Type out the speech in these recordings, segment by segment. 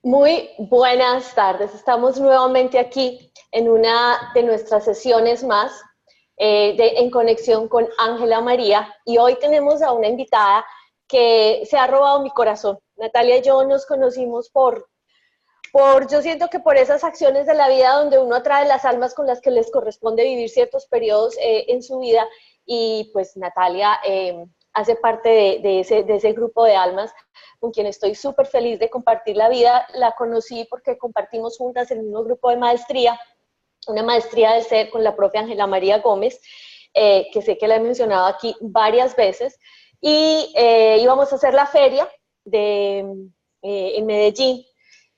Muy buenas tardes. Estamos nuevamente aquí en una de nuestras sesiones más en conexión con Ángela María y hoy tenemos a una invitada que se ha robado mi corazón. Natalia y yo nos conocimos yo siento que por esas acciones de la vida donde uno atrae las almas con las que les corresponde vivir ciertos periodos en su vida y pues Natalia hace parte de ese grupo de almas con quien estoy súper feliz de compartir la vida. La conocí porque compartimos juntas el mismo grupo de maestría, una maestría de ser con la profe Ángela María Gómez, que sé que la he mencionado aquí varias veces, y íbamos a hacer la feria en Medellín,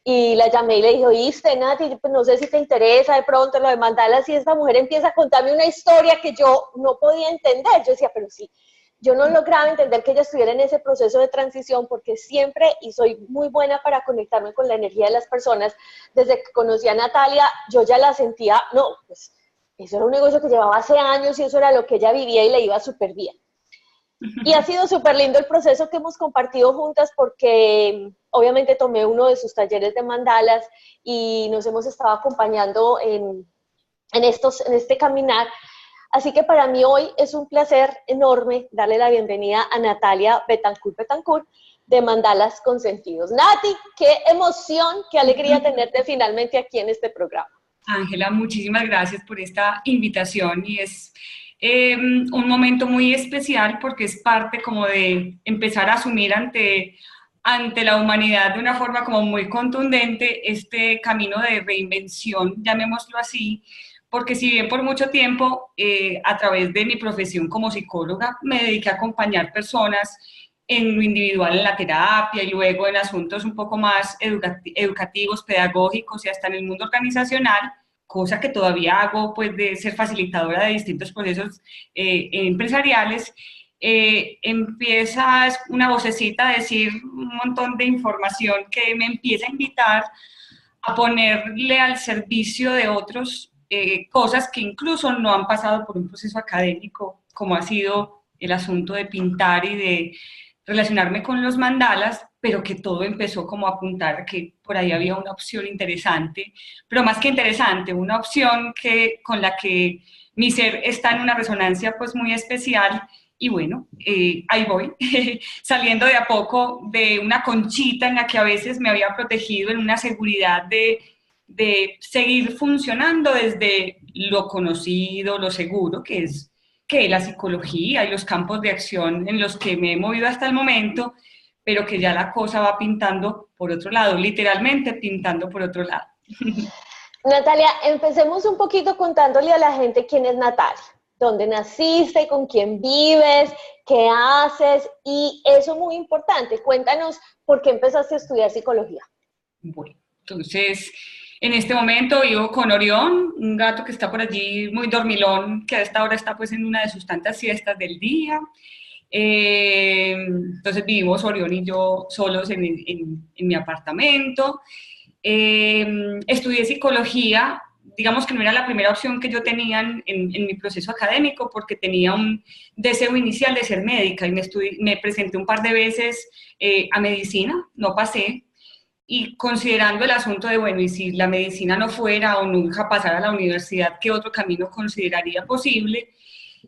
y la llamé y le dije, oíste, Nati, pues no sé si te interesa de pronto lo de mandalas, y esta mujer empieza a contarme una historia que yo no podía entender. Yo decía, pero sí, yo no lograba entender que ella estuviera en ese proceso de transición porque siempre, y soy muy buena para conectarme con la energía de las personas, desde que conocí a Natalia, yo ya la sentía, no, pues eso era un negocio que llevaba hace años y eso era lo que ella vivía y le iba súper bien. Y ha sido súper lindo el proceso que hemos compartido juntas porque obviamente tomé uno de sus talleres de mandalas y nos hemos estado acompañando en este caminar. Así que para mí hoy es un placer enorme darle la bienvenida a Natalia Betancourt de Mandalas Consentidos. Nati, qué emoción, qué alegría tenerte finalmente aquí en este programa. Ángela, muchísimas gracias por esta invitación y es un momento muy especial porque es parte como de empezar a asumir ante la humanidad de una forma como muy contundente este camino de reinvención, llamémoslo así, porque si bien por mucho tiempo a través de mi profesión como psicóloga me dediqué a acompañar personas en lo individual en la terapia y luego en asuntos un poco más educativos, pedagógicos y hasta en el mundo organizacional, cosa que todavía hago, pues de ser facilitadora de distintos procesos empresariales, empieza una vocecita a decir un montón de información que me empieza a invitar a ponerle al servicio de otros cosas que incluso no han pasado por un proceso académico, como ha sido el asunto de pintar y de relacionarme con los mandalas, pero que todo empezó como a apuntar que por ahí había una opción interesante, pero más que interesante, una opción con la que mi ser está en una resonancia pues muy especial. Y bueno, ahí voy, saliendo de a poco de una conchita en la que a veces me había protegido en una seguridad de seguir funcionando desde lo conocido, lo seguro, que es la psicología y los campos de acción en los que me he movido hasta el momento, pero que ya la cosa va pintando por otro lado, literalmente pintando por otro lado. Natalia, empecemos un poquito contándole a la gente quién es Natalia, dónde naciste, con quién vives, qué haces, y eso es muy importante. Cuéntanos por qué empezaste a estudiar psicología. Bueno, entonces, en este momento vivo con Orión, un gato que está por allí muy dormilón, que a esta hora está pues en una de sus tantas siestas del día. Entonces vivimos Orión y yo solos en mi apartamento. Estudié psicología, digamos que no era la primera opción que yo tenía en mi proceso académico porque tenía un deseo inicial de ser médica y me presenté un par de veces a medicina, no pasé, y considerando el asunto de, bueno, y si la medicina no fuera o nunca pasara a la universidad, ¿qué otro camino consideraría posible?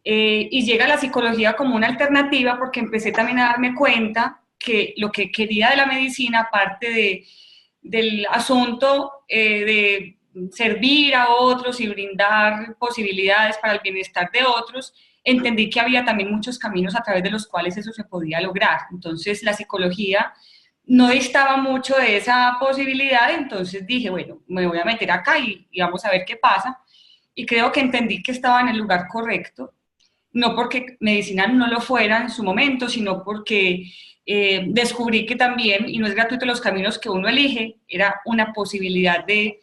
Y llega la psicología como una alternativa porque empecé también a darme cuenta que lo que quería de la medicina, aparte del asunto de servir a otros y brindar posibilidades para el bienestar de otros, entendí que había también muchos caminos a través de los cuales eso se podía lograr. Entonces la psicología no distaba mucho de esa posibilidad, entonces dije, bueno, me voy a meter acá y vamos a ver qué pasa. Y creo que entendí que estaba en el lugar correcto, no porque medicina no lo fuera en su momento, sino porque descubrí que también, y no es gratuito los caminos que uno elige, era una posibilidad de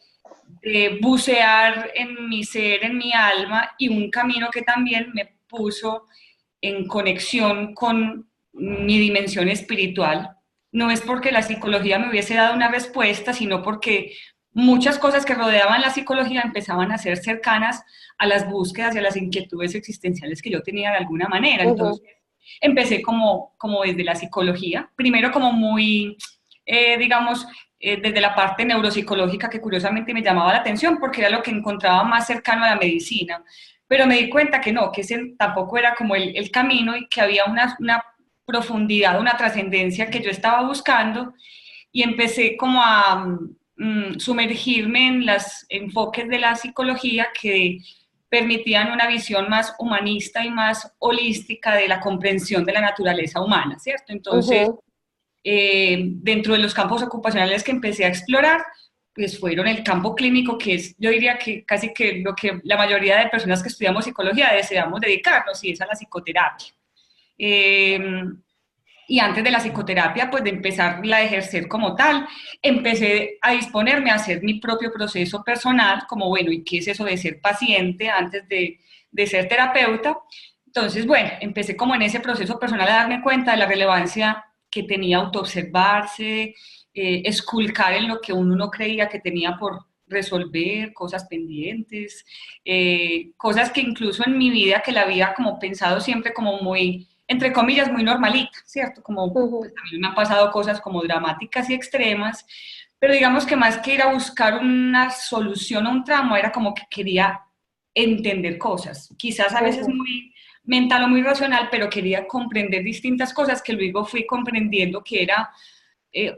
bucear en mi ser, en mi alma, y un camino que también me puso en conexión con mi dimensión espiritual. No es porque la psicología me hubiese dado una respuesta, sino porque muchas cosas que rodeaban la psicología empezaban a ser cercanas a las búsquedas y a las inquietudes existenciales que yo tenía de alguna manera. Entonces, empecé como desde la psicología, primero como muy digamos, desde la parte neuropsicológica, que curiosamente me llamaba la atención porque era lo que encontraba más cercano a la medicina. Pero me di cuenta que no, que ese tampoco era como el camino y que había una profundidad, una trascendencia que yo estaba buscando, y empecé como a sumergirme en los enfoques de la psicología que permitían una visión más humanista y más holística de la comprensión de la naturaleza humana, ¿cierto? Entonces, dentro de los campos ocupacionales que empecé a explorar, pues fueron el campo clínico, que es, yo diría que casi que lo que la mayoría de personas que estudiamos psicología deseamos dedicarnos, y es a la psicoterapia. Y antes de la psicoterapia, pues de empezarla a ejercer como tal, empecé a disponerme a hacer mi propio proceso personal, como bueno, ¿y qué es eso de ser paciente antes de ser terapeuta? Entonces, bueno, empecé como en ese proceso personal a darme cuenta de la relevancia que tenía autoobservarse, esculcar en lo que uno no creía que tenía por resolver, cosas pendientes, cosas que incluso en mi vida, que la había como pensado siempre como muy, entre comillas, muy normalita, ¿cierto? Como pues, a mí me han pasado cosas como dramáticas y extremas, pero digamos que más que ir a buscar una solución a un trauma, era como que quería entender cosas, quizás a veces muy mental o muy racional, pero quería comprender distintas cosas que luego fui comprendiendo que era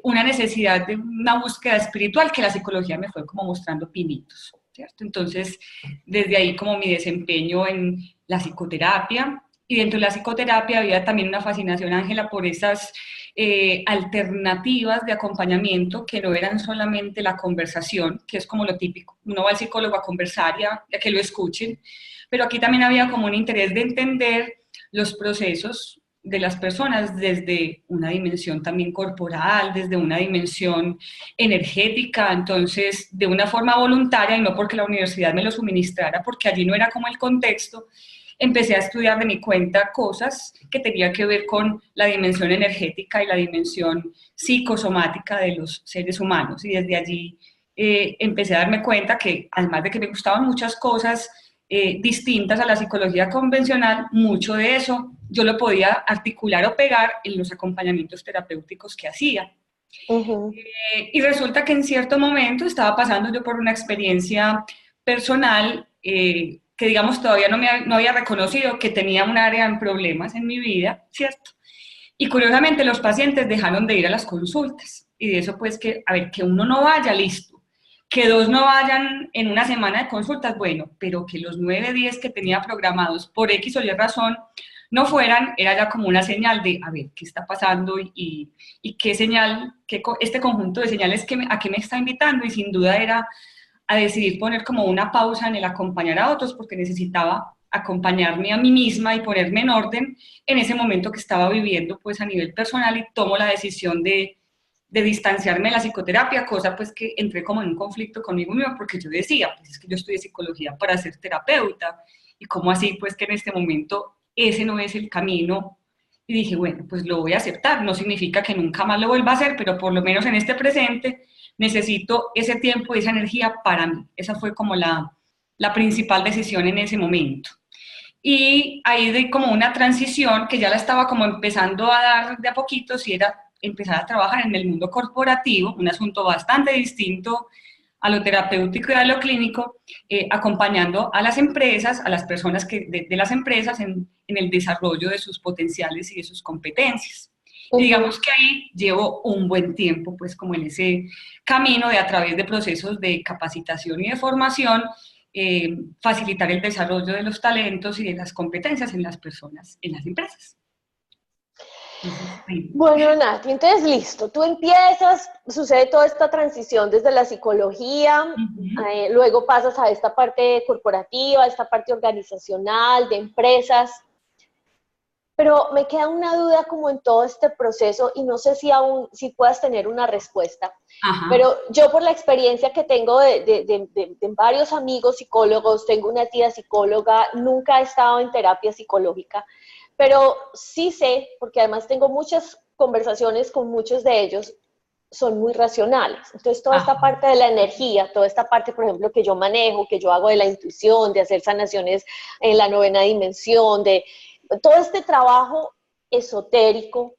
una necesidad de una búsqueda espiritual, que la psicología me fue como mostrando pinitos, ¿cierto? Entonces, desde ahí como mi desempeño en la psicoterapia, y dentro de la psicoterapia había también una fascinación, Ángela, por esas alternativas de acompañamiento que no eran solamente la conversación, que es como lo típico. Uno va al psicólogo a conversar y a que lo escuchen, pero aquí también había como un interés de entender los procesos de las personas desde una dimensión también corporal, desde una dimensión energética, entonces de una forma voluntaria y no porque la universidad me lo suministrara, porque allí no era como el contexto. Empecé a estudiar de mi cuenta cosas que tenían que ver con la dimensión energética y la dimensión psicosomática de los seres humanos, y desde allí empecé a darme cuenta que además de que me gustaban muchas cosas distintas a la psicología convencional, mucho de eso yo lo podía articular o pegar en los acompañamientos terapéuticos que hacía. Y resulta que en cierto momento estaba pasando yo por una experiencia personal que digamos todavía no había reconocido que tenía un área en problemas en mi vida, ¿cierto? Y curiosamente los pacientes dejaron de ir a las consultas, y de eso pues que, a ver, que uno no vaya, listo, que dos no vayan en una semana de consultas, bueno, pero que los 9, 10 que tenía programados por X o Y razón no fueran, era ya como una señal de, a ver, ¿qué está pasando? Y qué señal, este conjunto de señales a qué me está invitando, y sin duda era a decidir poner como una pausa en el acompañar a otros, porque necesitaba acompañarme a mí misma y ponerme en orden en ese momento que estaba viviendo pues a nivel personal, y tomo la decisión de distanciarme de la psicoterapia, cosa pues que entré como en un conflicto conmigo misma, porque yo decía, pues es que yo estudié psicología para ser terapeuta, y cómo así pues que en este momento ese no es el camino. Y dije, bueno, pues lo voy a aceptar, no significa que nunca más lo vuelva a hacer, pero por lo menos en este presente necesito ese tiempo y esa energía para mí. Esa fue como la principal decisión en ese momento. Y ahí de como una transición que ya la estaba como empezando a dar de a poquito, si era empezar a trabajar en el mundo corporativo, un asunto bastante distinto a lo terapéutico y a lo clínico, acompañando a las empresas, a las personas de las empresas en el desarrollo de sus potenciales y de sus competencias. Y digamos que ahí llevo un buen tiempo, pues como en ese camino de a través de procesos de capacitación y de formación, facilitar el desarrollo de los talentos y de las competencias en las personas, en las empresas. Bueno, Nati, entonces listo, tú empiezas, sucede toda esta transición desde la psicología, luego pasas a esta parte corporativa, a esta parte organizacional, de empresas, pero me queda una duda como en todo este proceso, y no sé si puedas tener una respuesta. Pero yo, por la experiencia que tengo de varios amigos psicólogos, tengo una tía psicóloga, nunca he estado en terapia psicológica, pero sí sé, porque además tengo muchas conversaciones con muchos de ellos, son muy racionales. Entonces, toda esta parte de la energía, toda esta parte, por ejemplo, que yo manejo, que yo hago de la intuición, de hacer sanaciones en la 9ª dimensión, de todo este trabajo esotérico,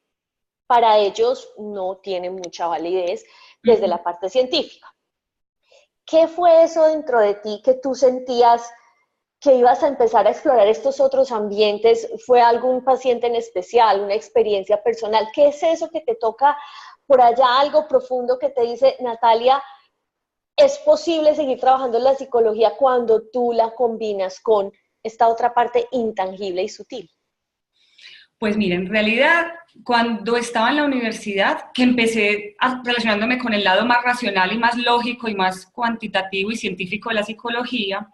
para ellos no tiene mucha validez desde la parte científica. ¿Qué fue eso dentro de ti que tú sentías que ibas a empezar a explorar estos otros ambientes? ¿Fue algún paciente en especial, una experiencia personal? ¿Qué es eso que te toca por allá, algo profundo que te dice, Natalia, es posible seguir trabajando en la psicología cuando tú la combinas con esta otra parte intangible y sutil? Pues mira, en realidad, cuando estaba en la universidad, que empecé relacionándome con el lado más racional y más lógico y más cuantitativo y científico de la psicología,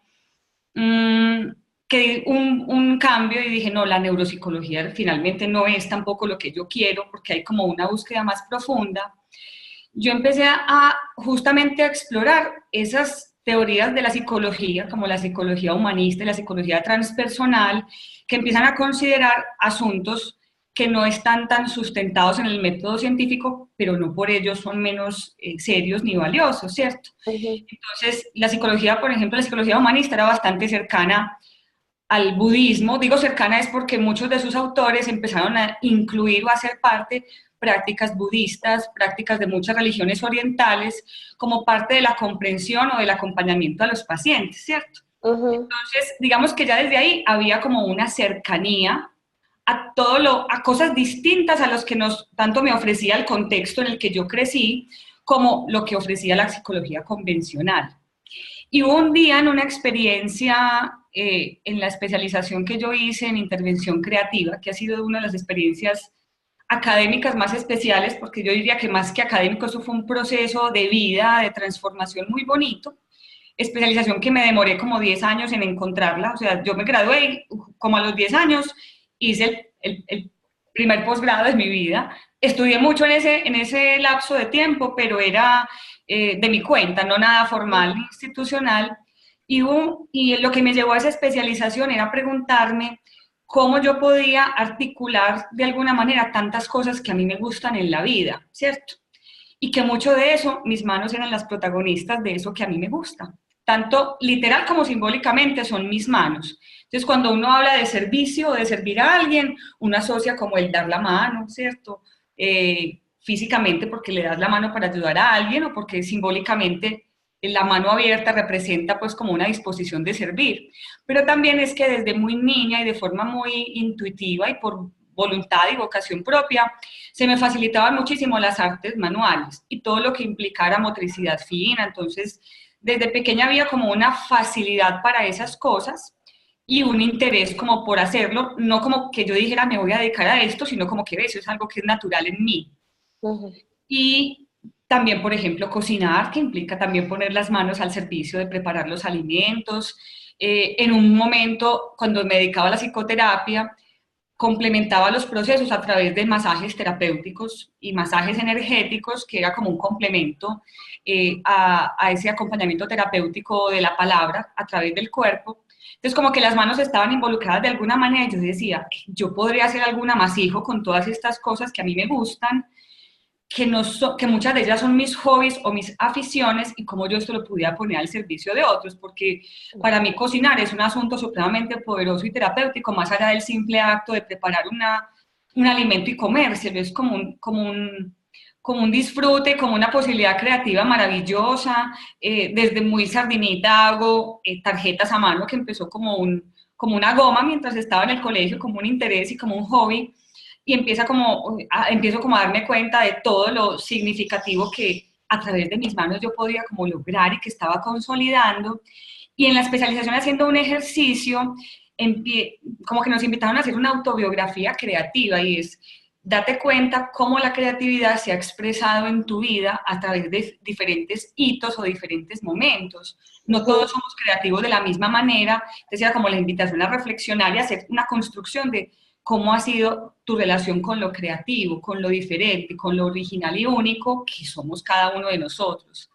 que di un cambio y dije, no, la neuropsicología finalmente no es tampoco lo que yo quiero, porque hay como una búsqueda más profunda. Yo empecé justamente a explorar esas teorías de la psicología, como la psicología humanista y la psicología transpersonal, que empiezan a considerar asuntos que no están tan sustentados en el método científico, pero no por ello son menos serios ni valiosos, ¿cierto? Entonces, la psicología, por ejemplo, la psicología humanista era bastante cercana al budismo. Digo cercana es porque muchos de sus autores empezaron a incluir o a hacer parte prácticas budistas, prácticas de muchas religiones orientales, como parte de la comprensión o del acompañamiento a los pacientes, ¿cierto? Entonces, digamos que ya desde ahí había como una cercanía a a cosas distintas a los que tanto me ofrecía el contexto en el que yo crecí, como lo que ofrecía la psicología convencional. Y hubo un día en una experiencia en la especialización que yo hice en intervención creativa, que ha sido una de las experiencias académicas más especiales, porque yo diría que más que académico, eso fue un proceso de vida, de transformación muy bonito, especialización que me demoré como 10 años en encontrarla, o sea, yo me gradué como a los 10 años, hice el primer posgrado de mi vida, estudié mucho en ese lapso de tiempo, pero era de mi cuenta, no nada formal ni institucional, y lo que me llevó a esa especialización era preguntarme cómo yo podía articular de alguna manera tantas cosas que a mí me gustan en la vida, ¿cierto? Y que mucho de eso, mis manos eran las protagonistas de eso que a mí me gusta. Tanto literal como simbólicamente son mis manos. Entonces, cuando uno habla de servicio o de servir a alguien, uno asocia como el dar la mano, ¿cierto? Físicamente porque le das la mano para ayudar a alguien o porque simbólicamente la mano abierta representa pues como una disposición de servir. Pero también es que desde muy niña y de forma muy intuitiva y por voluntad y vocación propia, se me facilitaban muchísimo las artes manuales y todo lo que implicara motricidad fina. Entonces, desde pequeña había como una facilidad para esas cosas y un interés como por hacerlo, no como que yo dijera me voy a dedicar a esto, sino como que eso es algo que es natural en mí. Y también, por ejemplo, cocinar, que implica también poner las manos al servicio de preparar los alimentos. En un momento, cuando me dedicaba a la psicoterapia, complementaba los procesos a través de masajes terapéuticos y masajes energéticos, que era como un complemento a ese acompañamiento terapéutico de la palabra a través del cuerpo. Entonces, como que las manos estaban involucradas de alguna manera, y yo decía, yo podría hacer algún amasijo con todas estas cosas que a mí me gustan, que muchas de ellas son mis hobbies o mis aficiones, y cómo yo esto lo pudiera poner al servicio de otros, porque para mí cocinar es un asunto supremamente poderoso y terapéutico, más allá del simple acto de preparar un alimento y comérselo, es como un disfrute, como una posibilidad creativa maravillosa. Desde muy sardinita hago tarjetas a mano, que empezó como una goma mientras estaba en el colegio, como un interés y como un hobby, y empiezo como a darme cuenta de todo lo significativo que a través de mis manos yo podía como lograr y que estaba consolidando. Y en la especialización, haciendo un ejercicio, como que nos invitaron a hacer una autobiografía creativa, y es: date cuenta cómo la creatividad se ha expresado en tu vida a través de diferentes hitos o diferentes momentos. No todos somos creativos de la misma manera. Entonces era como la invitación a reflexionar y a hacer una construcción de cómo ha sido tu relación con lo creativo, con lo diferente, con lo original y único que somos cada uno de nosotros.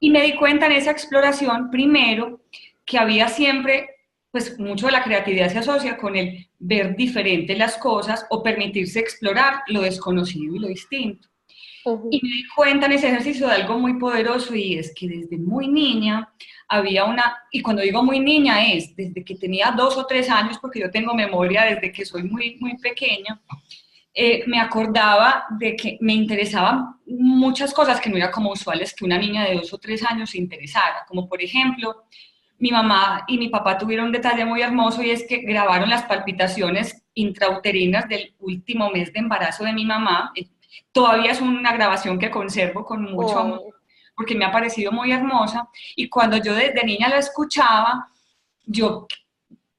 Y me di cuenta en esa exploración, primero, que había siempre, pues mucho de la creatividad se asocia con el ver diferente las cosas o permitirse explorar lo desconocido y lo distinto. Y me di cuenta en ese ejercicio de algo muy poderoso, y es que desde muy niña había y cuando digo muy niña es desde que tenía 2 o 3 años, porque yo tengo memoria desde que soy muy, muy pequeña, me acordaba de que me interesaban muchas cosas que no era como usuales que una niña de 2 o 3 años se interesara, como por ejemplo, mi mamá y mi papá tuvieron un detalle muy hermoso y es que grabaron las palpitaciones intrauterinas del último mes de embarazo de mi mamá. Todavía es una grabación que conservo con mucho amor Oh, porque me ha parecido muy hermosa y cuando yo desde niña la escuchaba, yo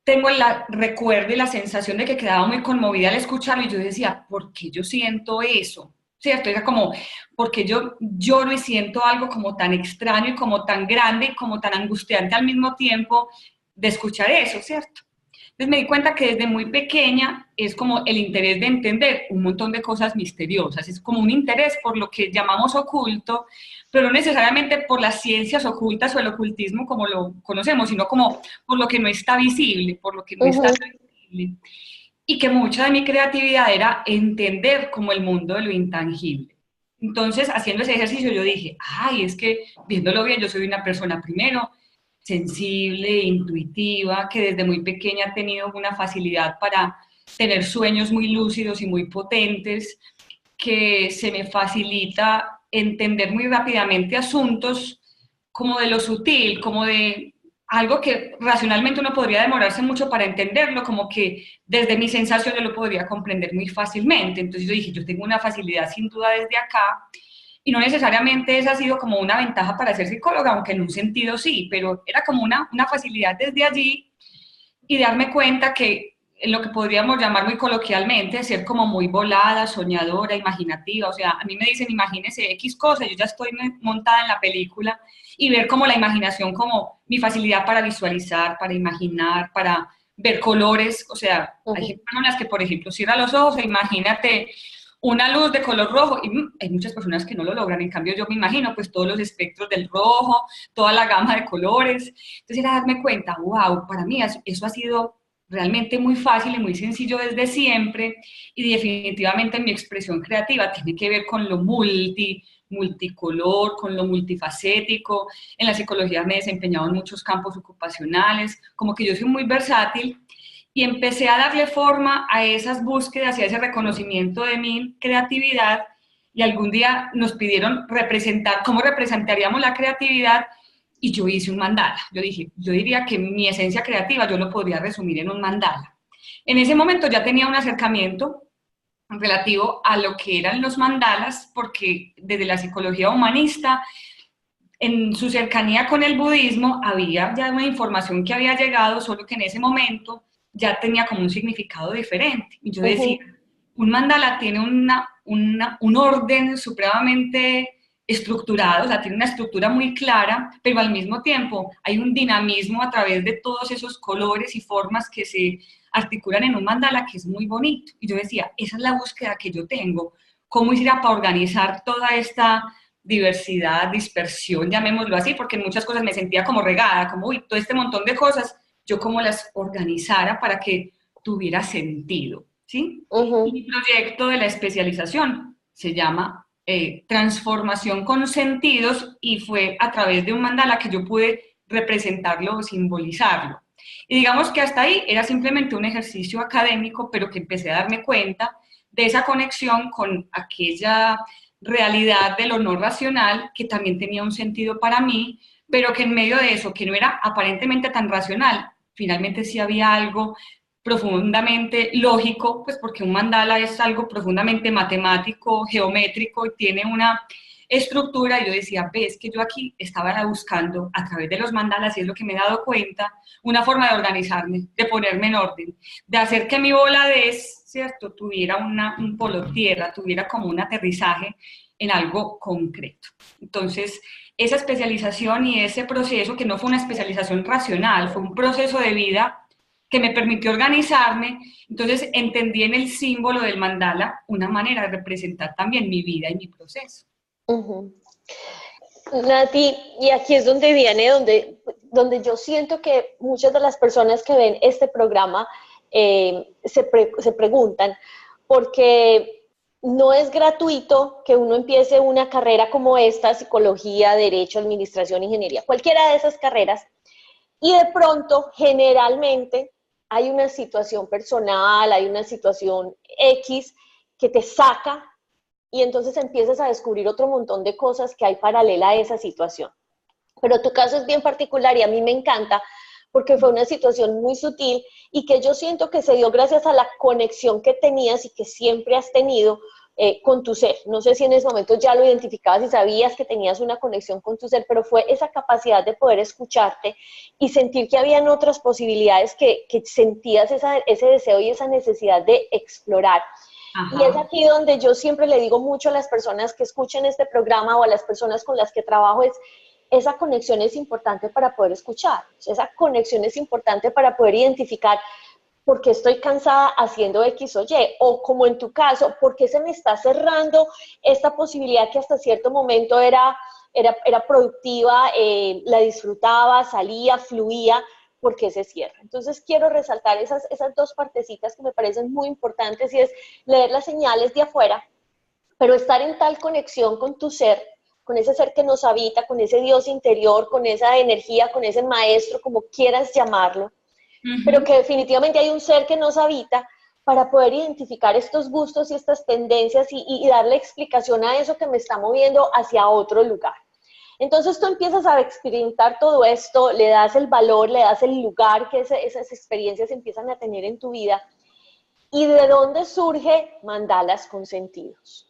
tengo el recuerdo y la sensación de que quedaba muy conmovida al escucharlo y yo decía, ¿por qué yo siento eso? ¿Cierto? Era como, porque yo lloro y siento algo como tan extraño y como tan grande y como tan angustiante al mismo tiempo de escuchar eso, ¿cierto? Entonces me di cuenta que desde muy pequeña es como el interés de entender un montón de cosas misteriosas, es como un interés por lo que llamamos oculto, pero no necesariamente por las ciencias ocultas o el ocultismo como lo conocemos, sino como por lo que no está visible, por lo que no está ujú. visible. Y que mucha de mi creatividad era entender como el mundo de lo intangible. Entonces, haciendo ese ejercicio, yo dije, ay, es que viéndolo bien, yo soy una persona primero sensible, intuitiva, que desde muy pequeña ha tenido una facilidad para tener sueños muy lúcidos y muy potentes, que se me facilita entender muy rápidamente asuntos como de lo sutil, como de algo que racionalmente uno podría demorarse mucho para entenderlo, como que desde mi sensación yo lo podría comprender muy fácilmente. Entonces yo dije, yo tengo una facilidad sin duda desde acá, y no necesariamente esa ha sido como una ventaja para ser psicóloga, aunque en un sentido sí, pero era como una facilidad desde allí y darme cuenta que en lo que podríamos llamar muy coloquialmente, ser como muy volada, soñadora, imaginativa, o sea, a mí me dicen imagínese X cosa, yo ya estoy montada en la película y ver como la imaginación como mi facilidad para visualizar, para imaginar, para ver colores, o sea, hay Ujú. gente en las que, por ejemplo, cierra los ojos e imagínate una luz de color rojo y hay muchas personas que no lo logran, en cambio yo me imagino pues todos los espectros del rojo, toda la gama de colores, entonces era darme cuenta, wow, para mí eso ha sido realmente muy fácil y muy sencillo desde siempre y definitivamente mi expresión creativa tiene que ver con lo multicolor, con lo multifacético. En la psicología me he desempeñado en muchos campos ocupacionales, como que yo soy muy versátil y empecé a darle forma a esas búsquedas y a ese reconocimiento de mi creatividad y algún día nos pidieron representar, cómo representaríamos la creatividad y yo hice un mandala. Yo dije, yo diría que mi esencia creativa yo lo podría resumir en un mandala. En ese momento ya tenía un acercamiento relativo a lo que eran los mandalas, porque desde la psicología humanista, en su cercanía con el budismo, había ya una información que había llegado, solo que en ese momento ya tenía como un significado diferente. Y yo decía, Ujú. un mandala tiene un orden supremamente estructurado, o sea, tiene una estructura muy clara, pero al mismo tiempo hay un dinamismo a través de todos esos colores y formas que se articulan en un mandala que es muy bonito. Y yo decía, esa es la búsqueda que yo tengo, cómo hiciera para organizar toda esta diversidad, dispersión, llamémoslo así, porque en muchas cosas me sentía como regada, como, uy, todo este montón de cosas, yo como las organizara para que tuviera sentido, ¿sí? Y Ujú. mi proyecto de la especialización se llama Transformación con Sentidos y fue a través de un mandala que yo pude representarlo o simbolizarlo. Y digamos que hasta ahí era simplemente un ejercicio académico, pero que empecé a darme cuenta de esa conexión con aquella realidad de lo no racional que también tenía un sentido para mí, pero que en medio de eso, que no era aparentemente tan racional, finalmente sí había algo profundamente lógico, pues porque un mandala es algo profundamente matemático, geométrico y tiene una estructura. Y yo decía, ves que yo aquí estaba buscando a través de los mandalas, y es lo que me he dado cuenta, una forma de organizarme, de ponerme en orden, de hacer que mi voladez, ¿cierto?, tuviera un polo tierra, tuviera como un aterrizaje en algo concreto. Entonces, esa especialización y ese proceso, que no fue una especialización racional, fue un proceso de vida que me permitió organizarme, entonces entendí en el símbolo del mandala una manera de representar también mi vida y mi proceso. Ujú. Nati, y aquí es donde viene, donde yo siento que muchas de las personas que ven este programa se preguntan, porque no es gratuito que uno empiece una carrera como esta, psicología, derecho, administración, ingeniería, cualquiera de esas carreras, y de pronto, generalmente, hay una situación personal, hay una situación X que te saca y entonces empiezas a descubrir otro montón de cosas que hay paralela a esa situación. Pero tu caso es bien particular y a mí me encanta porque fue una situación muy sutil y que yo siento que se dio gracias a la conexión que tenías y que siempre has tenido con tu ser. No sé si en ese momento ya lo identificabas y sabías que tenías una conexión con tu ser, pero fue esa capacidad de poder escucharte y sentir que habían otras posibilidades que sentías ese deseo y esa necesidad de explorar. Y es Ajá. aquí donde yo siempre le digo mucho a las personas que escuchen este programa o a las personas con las que trabajo es, esa conexión es importante para poder escuchar, esa conexión es importante para poder identificar por qué estoy cansada haciendo X o Y, o como en tu caso, por qué se me está cerrando esta posibilidad que hasta cierto momento era productiva, la disfrutaba, salía, fluía, por qué se cierra. Entonces quiero resaltar esas dos partecitas que me parecen muy importantes y es leer las señales de afuera, pero estar en tal conexión con tu ser, con ese ser que nos habita, con ese Dios interior, con esa energía, con ese maestro, como quieras llamarlo, pero Ujú. que definitivamente hay un ser que nos habita para poder identificar estos gustos y estas tendencias y darle explicación a eso que me está moviendo hacia otro lugar. Entonces tú empiezas a experimentar todo esto, le das el valor, le das el lugar que esas experiencias empiezan a tener en tu vida. ¿Y de dónde surge Mandalas con Sentidos?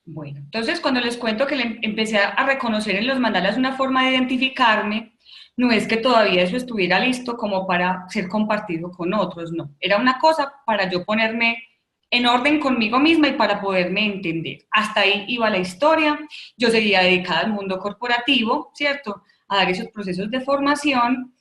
Bueno, entonces cuando les cuento que empecé a reconocer en los mandalas una forma de identificarme, no es que todavía eso estuviera listo como para ser compartido con otros, no. Era una cosa para yo ponerme en orden conmigo misma y para poderme entender. Hasta ahí iba la historia. Yo seguía dedicada al mundo corporativo, ¿cierto? A dar esos procesos de formación.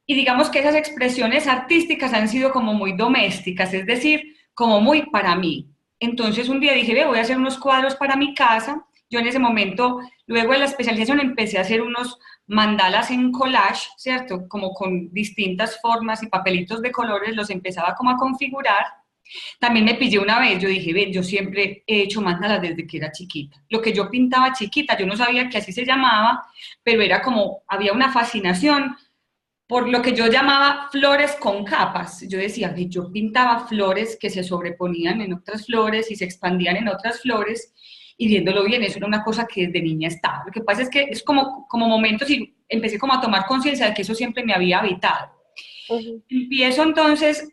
Y digamos que esas expresiones artísticas han sido como muy domésticas, es decir, como muy para mí. Entonces un día dije, ve, voy a hacer unos cuadros para mi casa. Yo en ese momento, luego de la especialización, empecé a hacer unos mandalas en collage, ¿cierto? Como con distintas formas y papelitos de colores, los empezaba como a configurar. También me pillé una vez, yo dije, ve, yo siempre he hecho mandalas desde que era chiquita. Lo que yo pintaba chiquita, yo no sabía que así se llamaba, pero era como, había una fascinación por lo que yo llamaba flores con capas. Yo decía, yo pintaba flores que se sobreponían en otras flores y se expandían en otras flores, y viéndolo bien, eso era una cosa que desde niña estaba. Lo que pasa es que es como momentos y empecé como a tomar conciencia de que eso siempre me había habitado. Uh -huh. Empiezo entonces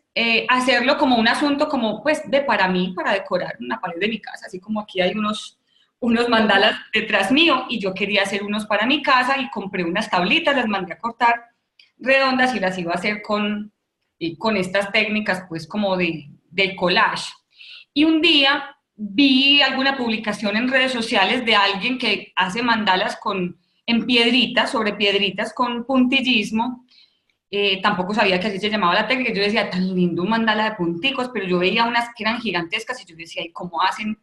a hacerlo como un asunto como pues de para mí, para decorar una pared de mi casa, así como aquí hay unos Uh -huh. mandalas detrás mío y yo quería hacer unos para mi casa y compré unas tablitas, las mandé a cortar redondas y las iba a hacer con estas técnicas pues como de collage. Y un día vi alguna publicación en redes sociales de alguien que hace mandalas en piedritas, sobre piedritas con puntillismo. Tampoco sabía que así se llamaba la técnica. Yo decía, tan lindo un mandala de punticos, pero yo veía unas que eran gigantescas y yo decía, ¿y cómo hacen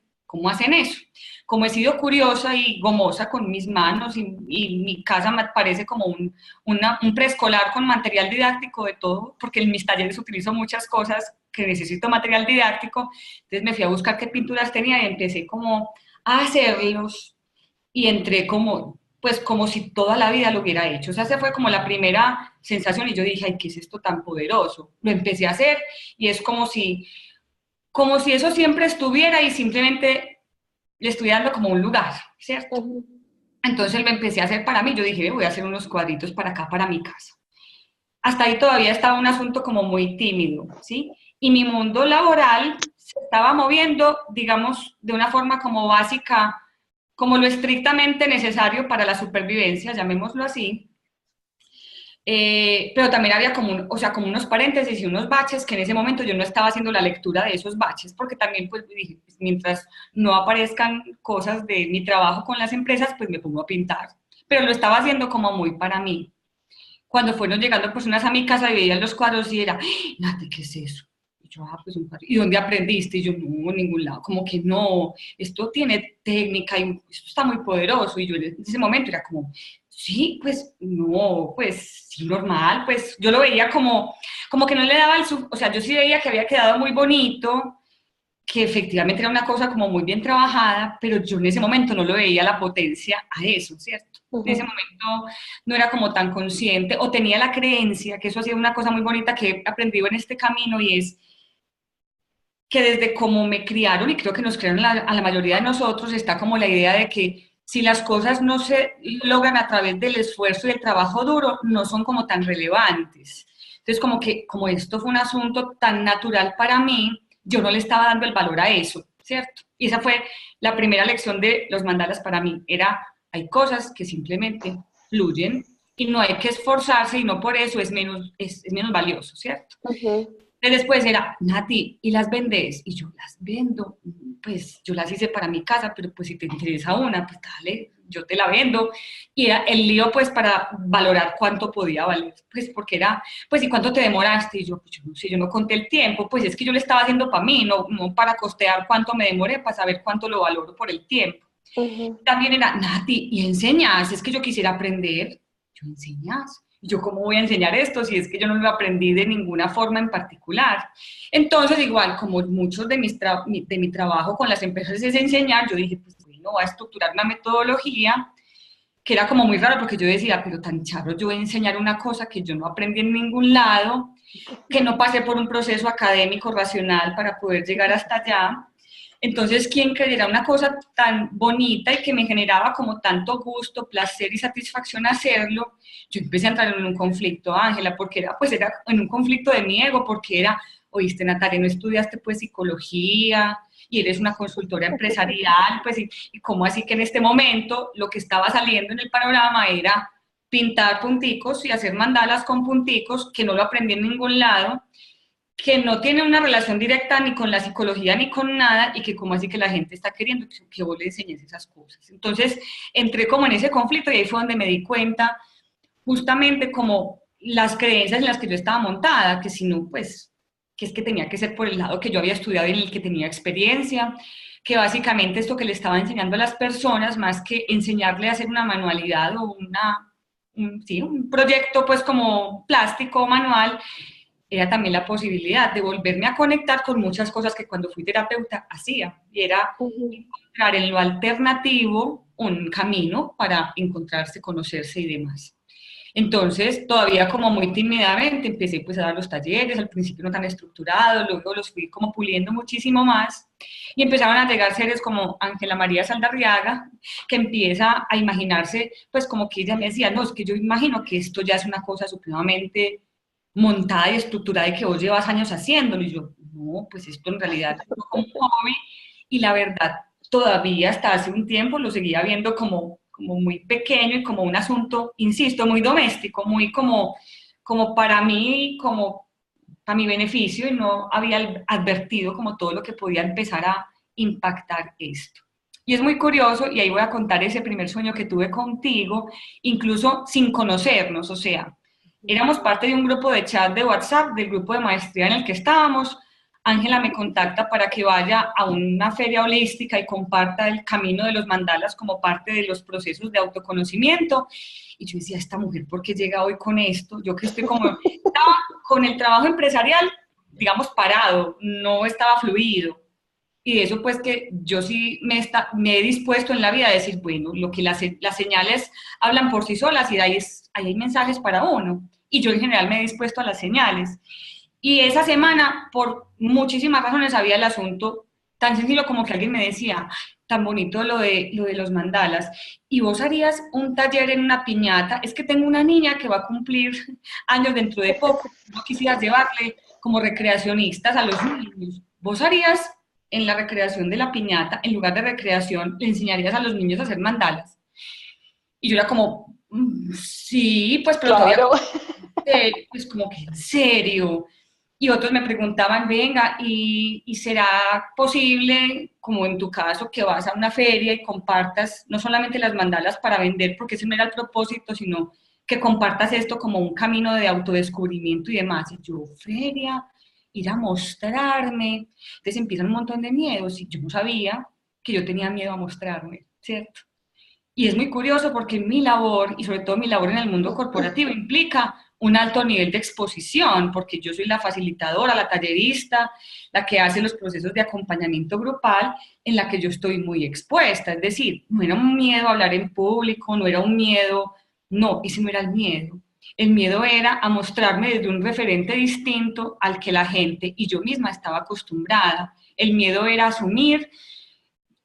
eso? Como he sido curiosa y gomosa con mis manos y mi casa me parece como un preescolar con material didáctico de todo, porque en mis talleres utilizo muchas cosas que necesito material didáctico, entonces me fui a buscar qué pinturas tenía y empecé como a hacerlos y entré pues como si toda la vida lo hubiera hecho. O sea, esa fue como la primera sensación y yo dije, ay, ¿qué es esto tan poderoso? Lo empecé a hacer y es como si eso siempre estuviera y simplemente le estuviera dando como un lugar, Uh ¿cierto? -huh. Entonces lo empecé a hacer para mí, yo dije, voy a hacer unos cuadritos para acá, para mi casa. Hasta ahí todavía estaba un asunto como muy tímido, ¿sí? Y mi mundo laboral se estaba moviendo, digamos, de una forma como básica, como lo estrictamente necesario para la supervivencia, llamémoslo así. Pero también había o sea, como unos paréntesis y unos baches que en ese momento yo no estaba haciendo la lectura de esos baches, porque también pues dije, pues, mientras no aparezcan cosas de mi trabajo con las empresas, pues me pongo a pintar. Pero lo estaba haciendo como muy para mí. Cuando fueron llegando personas a mi casa y veían los cuadros y era, ¡ay, Nati, qué es eso! Y yo, pues un cuadro. ¿Y dónde aprendiste? Y yo, no, en ningún lado. Como que no, esto tiene técnica y esto está muy poderoso. Y yo en ese momento era como, sí, pues no, pues sí, normal. Pues yo lo veía como que no le daba o sea, yo sí veía que había quedado muy bonito, que efectivamente era una cosa como muy bien trabajada, pero yo en ese momento no lo veía la potencia a eso, ¿cierto? Uh En ese -huh. momento no era como tan consciente o tenía la creencia, que eso ha sido una cosa muy bonita que he aprendido en este camino y es que desde cómo me criaron, y creo que nos criaron a la mayoría de nosotros, está como la idea de que si las cosas no se logran a través del esfuerzo y el trabajo duro, no son como tan relevantes. Entonces, como que como esto fue un asunto tan natural para mí, yo no le estaba dando el valor a eso, ¿cierto? Y esa fue la primera lección de los mandalas para mí, era, hay cosas que simplemente fluyen y no hay que esforzarse y no por eso es menos valioso, ¿cierto? Ujú. Después era, Nati, ¿y las vendes? Y yo, las vendo, pues yo las hice para mi casa, pero pues si te interesa una, pues dale, yo te la vendo. Y era el lío pues para valorar cuánto podía valer, pues porque era, pues ¿y cuánto te demoraste? Y yo, pues yo no sé, yo no conté el tiempo, pues es que yo le estaba haciendo para mí, no para costear cuánto me demoré, para saber cuánto lo valoro por el tiempo. Ujú. También era, Nati, ¿y enseñas? Es que yo quisiera aprender. Yo, ¿enseñas? Y yo, ¿cómo voy a enseñar esto si es que yo no lo aprendí de ninguna forma en particular? Entonces, igual, como muchos de, de mi trabajo con las empresas es enseñar, yo dije, pues bueno, voy a estructurar una metodología, que era como muy raro porque yo decía, pero tan charro, yo voy a enseñar una cosa que yo no aprendí en ningún lado, que no pasé por un proceso académico racional para poder llegar hasta allá. Entonces, ¿quién creyera una cosa tan bonita y que me generaba como tanto gusto, placer y satisfacción hacerlo? Yo empecé a entrar en un conflicto, Ángela, porque era, pues era en un conflicto de mi ego, porque era, oíste, Natalia, no estudiaste pues psicología y eres una consultora empresarial, pues, y cómo así que en este momento lo que estaba saliendo en el panorama era pintar punticos y hacer mandalas con punticos, que no lo aprendí en ningún lado, que no tiene una relación directa ni con la psicología ni con nada, y que como así que la gente está queriendo que vos le enseñes esas cosas. Entonces entré como en ese conflicto y ahí fue donde me di cuenta justamente como las creencias en las que yo estaba montada, que si no, pues, que es que tenía que ser por el lado que yo había estudiado y en el que tenía experiencia, que básicamente esto que le estaba enseñando a las personas, más que enseñarle a hacer una manualidad o sí, un proyecto pues como plástico manual, era también la posibilidad de volverme a conectar con muchas cosas que cuando fui terapeuta hacía, y era Ujú. encontrar en lo alternativo un camino para encontrarse, conocerse y demás. Entonces, todavía como muy tímidamente empecé pues a dar los talleres, al principio no tan estructurados, luego los fui como puliendo muchísimo más, y empezaron a llegar seres como Ángela María Saldarriaga, que empieza a imaginarse, pues como que ella me decía, no, es que yo imagino que esto ya es una cosa supremamente montada y estructurada y que vos llevas años haciéndolo. Y yo, no, pues esto en realidad es como un hobby, y la verdad, todavía hasta hace un tiempo lo seguía viendo como muy pequeño y como un asunto, insisto, muy doméstico, muy como para mí, como para mi beneficio, y no había advertido como todo lo que podía empezar a impactar esto. Y es muy curioso, y ahí voy a contar ese primer sueño que tuve contigo, incluso sin conocernos, o sea, éramos parte de un grupo de chat de WhatsApp, del grupo de maestría en el que estábamos. Ángela me contacta para que vaya a una feria holística y comparta el camino de los mandalas como parte de los procesos de autoconocimiento. Y yo decía, esta mujer, ¿por qué llega hoy con esto? Yo que estoy como, estaba con el trabajo empresarial, digamos, parado, no estaba fluido. Y de eso pues que yo sí me he dispuesto en la vida a decir, bueno, lo que las señales hablan por sí solas, y de ahí hay mensajes para uno. Y yo en general me he dispuesto a las señales. Y esa semana, por muchísimas razones, había el asunto tan sencillo como que alguien me decía, tan bonito lo de los mandalas, y vos harías un taller en una piñata, es que tengo una niña que va a cumplir años dentro de poco, no quisieras llevarle como recreacionistas a los niños, vos harías en la recreación de la piñata, en lugar de recreación, le enseñarías a los niños a hacer mandalas. Y yo era como, sí, pues, pero todavía, Claro. pues como que en serio. Y otros me preguntaban, venga, ¿y será posible, como en tu caso, que vas a una feria y compartas no solamente las mandalas para vender, porque ese no era el propósito, sino que compartas esto como un camino de autodescubrimiento y demás? Y yo, feria, ir a mostrarme. Entonces empiezan un montón de miedos, y yo no sabía que yo tenía miedo a mostrarme, ¿cierto? Y es muy curioso porque mi labor, y sobre todo mi labor en el mundo corporativo, implica un alto nivel de exposición, porque yo soy la facilitadora, la tallerista, la que hace los procesos de acompañamiento grupal, en la que yo estoy muy expuesta. Es decir, no era un miedo a hablar en público, no era un miedo, no, ese no era el miedo. El miedo era a mostrarme desde un referente distinto al que la gente y yo misma estaba acostumbrada, el miedo era asumir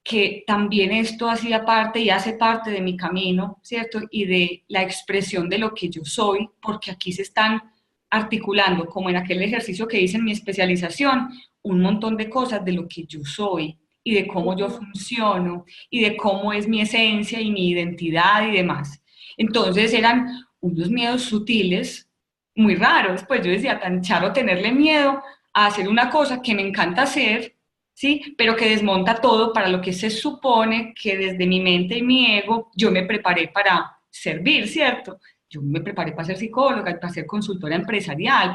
que también esto hacía parte y hace parte de mi camino, ¿cierto? Y de la expresión de lo que yo soy, porque aquí se están articulando, como en aquel ejercicio que hice en mi especialización, un montón de cosas de lo que yo soy y de cómo yo funciono y de cómo es mi esencia y mi identidad y demás. Entonces eran unos miedos sutiles, muy raros, pues yo decía, tan charro tenerle miedo a hacer una cosa que me encanta hacer, ¿sí? Pero que desmonta todo para lo que se supone que desde mi mente y mi ego yo me preparé para servir, ¿cierto? Yo me preparé para ser psicóloga, para ser consultora empresarial,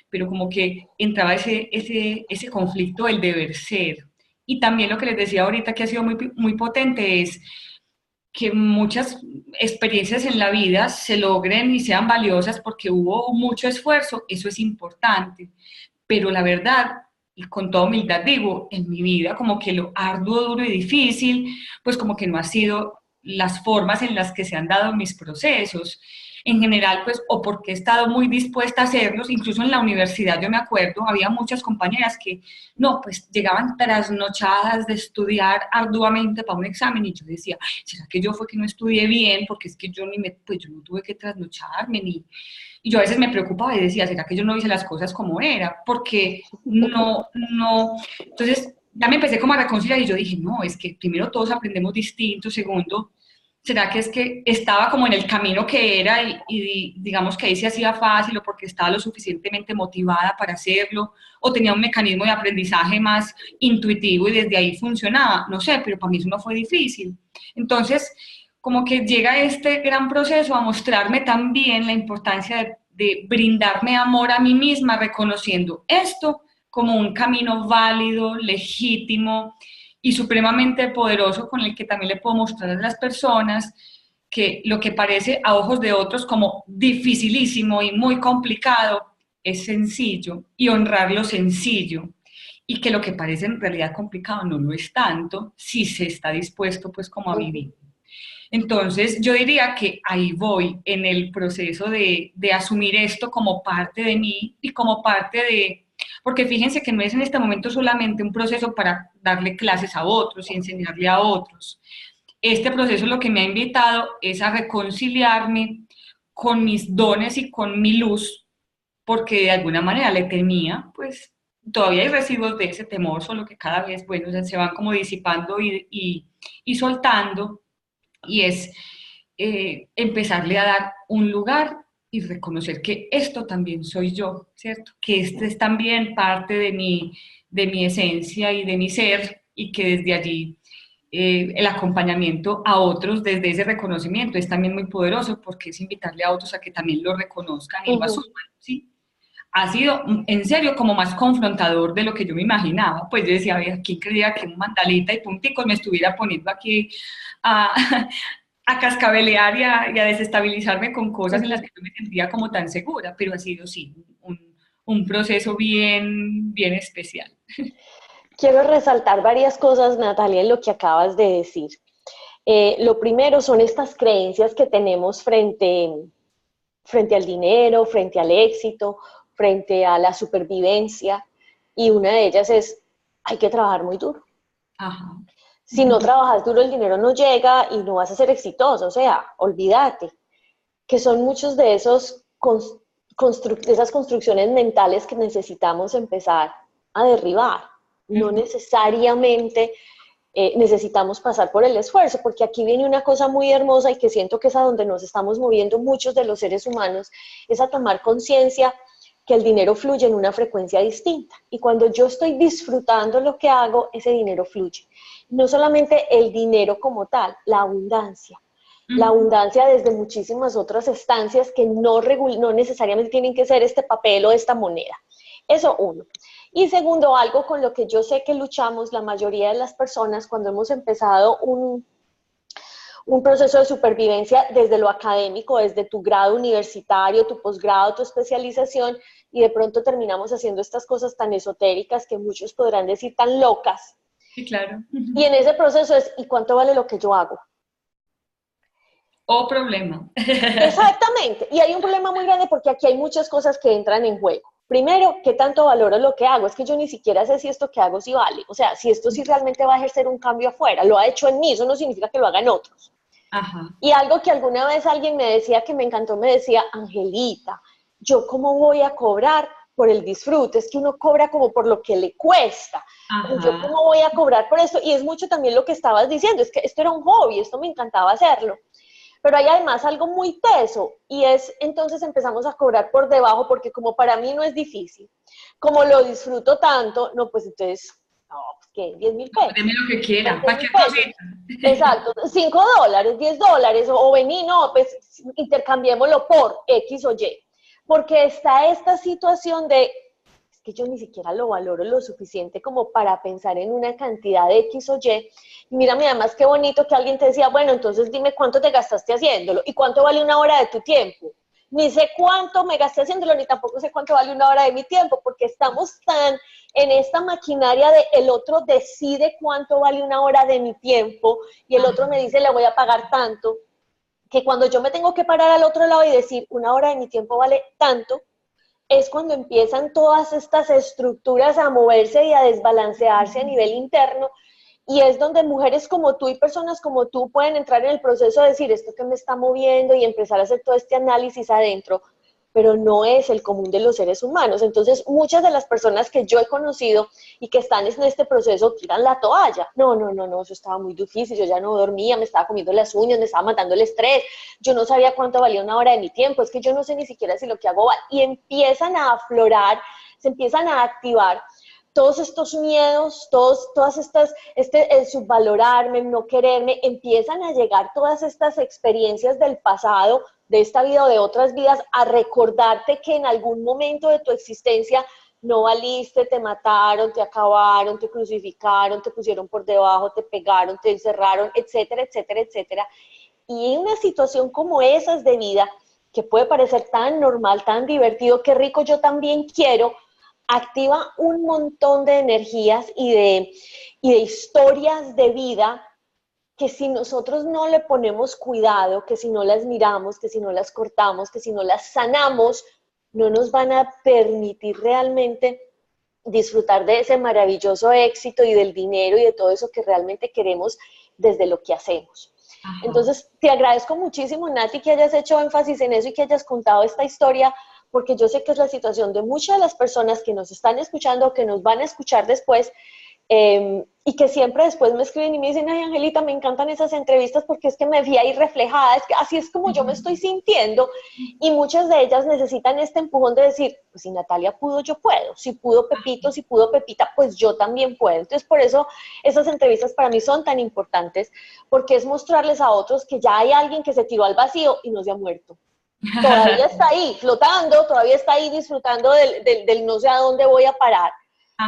pero como que entraba ese conflicto del deber ser. Y también lo que les decía ahorita que ha sido muy potente es que muchas experiencias en la vida se logren y sean valiosas porque hubo mucho esfuerzo, eso es importante, pero la verdad, y con toda humildad digo, en mi vida como que lo arduo, duro y difícil, pues como que no ha sido las formas en las que se han dado mis procesos. En general, pues, o porque he estado muy dispuesta a hacerlos, incluso en la universidad yo me acuerdo, había muchas compañeras que, no, pues llegaban trasnochadas de estudiar arduamente para un examen y yo decía, ¿será que yo fue que no estudié bien? Porque es que yo pues yo no tuve que trasnocharme ni, y yo a veces me preocupaba y decía, ¿será que yo no hice las cosas como era? Porque no. Entonces ya me empecé como a reconciliar y yo dije, no, es que primero todos aprendemos distinto, segundo, ¿será que es que estaba como en el camino que era y digamos que ahí se hacía fácil o porque estaba lo suficientemente motivada para hacerlo o tenía un mecanismo de aprendizaje más intuitivo y desde ahí funcionaba? No sé, pero para mí eso no fue difícil. Entonces, como que llega este gran proceso a mostrarme también la importancia de brindarme amor a mí misma, reconociendo esto como un camino válido, legítimo y supremamente poderoso con el que también le puedo mostrar a las personas que lo que parece a ojos de otros como dificilísimo y muy complicado es sencillo y honrar lo sencillo y que lo que parece en realidad complicado no lo es tanto si se está dispuesto pues como a vivir. Entonces, yo diría que ahí voy en el proceso de asumir esto como parte de mí y como parte de, porque fíjense que no es en este momento solamente un proceso para darle clases a otros y enseñarle a otros. Este proceso lo que me ha invitado es a reconciliarme con mis dones y con mi luz, porque de alguna manera le temía, pues todavía hay residuos de ese temor, solo que cada vez, bueno, se van como disipando y soltando y es empezarle a dar un lugar y reconocer que esto también soy yo, ¿cierto? Que este es también parte de mi esencia y de mi ser y que desde allí el acompañamiento a otros desde ese reconocimiento es también muy poderoso porque es invitarle a otros a que también lo reconozcan y lo asuman, ¿sí? Ha sido, en serio, como más confrontador de lo que yo me imaginaba. Pues yo decía, a ver, ¿quién creía que un mandalita y punticos me estuviera poniendo aquí a, a cascabelear y a desestabilizarme con cosas en las que yo me sentía como tan segura? Pero ha sido, sí, un proceso bien especial. Quiero resaltar varias cosas, Natalia, en lo que acabas de decir. Lo primero son estas creencias que tenemos frente al dinero, frente al éxito, frente a la supervivencia, y una de ellas es, hay que trabajar muy duro. Ajá. Si no trabajas duro, el dinero no llega y no vas a ser exitoso, o sea, olvídate, que son muchos de esos de esas construcciones mentales que necesitamos empezar a derribar. No necesariamente necesitamos pasar por el esfuerzo, porque aquí viene una cosa muy hermosa y que siento que es a donde nos estamos moviendo muchos de los seres humanos, es a tomar conciencia que el dinero fluye en una frecuencia distinta. Y cuando yo estoy disfrutando lo que hago, ese dinero fluye. No solamente el dinero como tal, la abundancia. La abundancia desde muchísimas otras estancias que no necesariamente tienen que ser este papel o esta moneda. Eso uno. Y segundo, algo con lo que yo sé que luchamos la mayoría de las personas cuando hemos empezado un proceso de supervivencia desde lo académico, desde tu grado universitario, tu posgrado, tu especialización, y de pronto terminamos haciendo estas cosas tan esotéricas que muchos podrán decir tan locas. Sí, claro. Y en ese proceso es, ¿y cuánto vale lo que yo hago? O problema. Exactamente. Y hay un problema muy grande porque aquí hay muchas cosas que entran en juego. primero, ¿qué tanto valoro lo que hago? Es que yo ni siquiera sé si esto que hago sí vale. O sea, si esto sí realmente va a ejercer un cambio afuera. Lo ha hecho en mí, eso no significa que lo hagan otros. Ajá. Y algo que alguna vez alguien me decía que me encantó, me decía, Angelita, ¿yo cómo voy a cobrar por el disfrute? Es que uno cobra como por lo que le cuesta. Pero yo Ajá. cómo voy a cobrar por esto? Y es mucho también lo que estabas diciendo, es que esto era un hobby, esto me encantaba hacerlo. Pero hay además algo muy teso y es entonces empezamos a cobrar por debajo porque como para mí no es difícil, como lo disfruto tanto, no, pues entonces, no, pues que 10.000 pesos, Deme lo que quiera, 20.000 cualquier pesos. cosita. Exacto, $5, $10, o vení, no, pues intercambiémoslo por X o Y. Porque está esta situación de, es que yo ni siquiera lo valoro lo suficiente como para pensar en una cantidad de X o Y. Y mírame, además, qué bonito que alguien te decía, bueno, entonces dime cuánto te gastaste haciéndolo y cuánto vale una hora de tu tiempo. Ni sé cuánto me gasté haciéndolo, ni tampoco sé cuánto vale una hora de mi tiempo, porque estamos tan en esta maquinaria de el otro decide cuánto vale una hora de mi tiempo y el otro me dice le voy a pagar tanto, que cuando yo me tengo que parar al otro lado y decir una hora de mi tiempo vale tanto, es cuando empiezan todas estas estructuras a moverse y a desbalancearse a nivel interno y es donde mujeres como tú y personas como tú pueden entrar en el proceso de decir esto que me está moviendo y empezar a hacer todo este análisis adentro, pero no es el común de los seres humanos. Entonces, muchas de las personas que yo he conocido y que están en este proceso tiran la toalla. No, no, no, no, eso estaba muy difícil, yo ya no dormía, me estaba comiendo las uñas, me estaba matando el estrés, yo no sabía cuánto valía una hora de mi tiempo, es que yo no sé ni siquiera si lo que hago va. Y empiezan a aflorar, se empiezan a activar todos estos miedos, todas estas, el subvalorarme, el no quererme, empiezan a llegar todas estas experiencias del pasado, de esta vida o de otras vidas, a recordarte que en algún momento de tu existencia no valiste, te mataron, te acabaron, te crucificaron, te pusieron por debajo, te pegaron, te encerraron, etcétera, etcétera, etcétera. Y en una situación como esas de vida, que puede parecer tan normal, tan divertido, qué rico, yo también quiero, activa un montón de energías y de historias de vida que si nosotros no le ponemos cuidado, que si no las miramos, que si no las cortamos, que si no las sanamos, no nos van a permitir realmente disfrutar de ese maravilloso éxito y del dinero y de todo eso que realmente queremos desde lo que hacemos. Ajá. Entonces, te agradezco muchísimo, Nati, que hayas hecho énfasis en eso y que hayas contado esta historia, porque yo sé que es la situación de muchas de las personas que nos están escuchando o que nos van a escuchar después, y que siempre después me escriben y me dicen, ay, Angelita, me encantan esas entrevistas porque es que me vi ahí reflejada, es que así es como yo me estoy sintiendo, y muchas de ellas necesitan este empujón de decir, pues si Natalia pudo, yo puedo, si pudo Pepito, si pudo Pepita, pues yo también puedo. Entonces, por eso esas entrevistas para mí son tan importantes, porque es mostrarles a otros que ya hay alguien que se tiró al vacío y no se ha muerto. Todavía está ahí, flotando, todavía está ahí disfrutando del no sé a dónde voy a parar,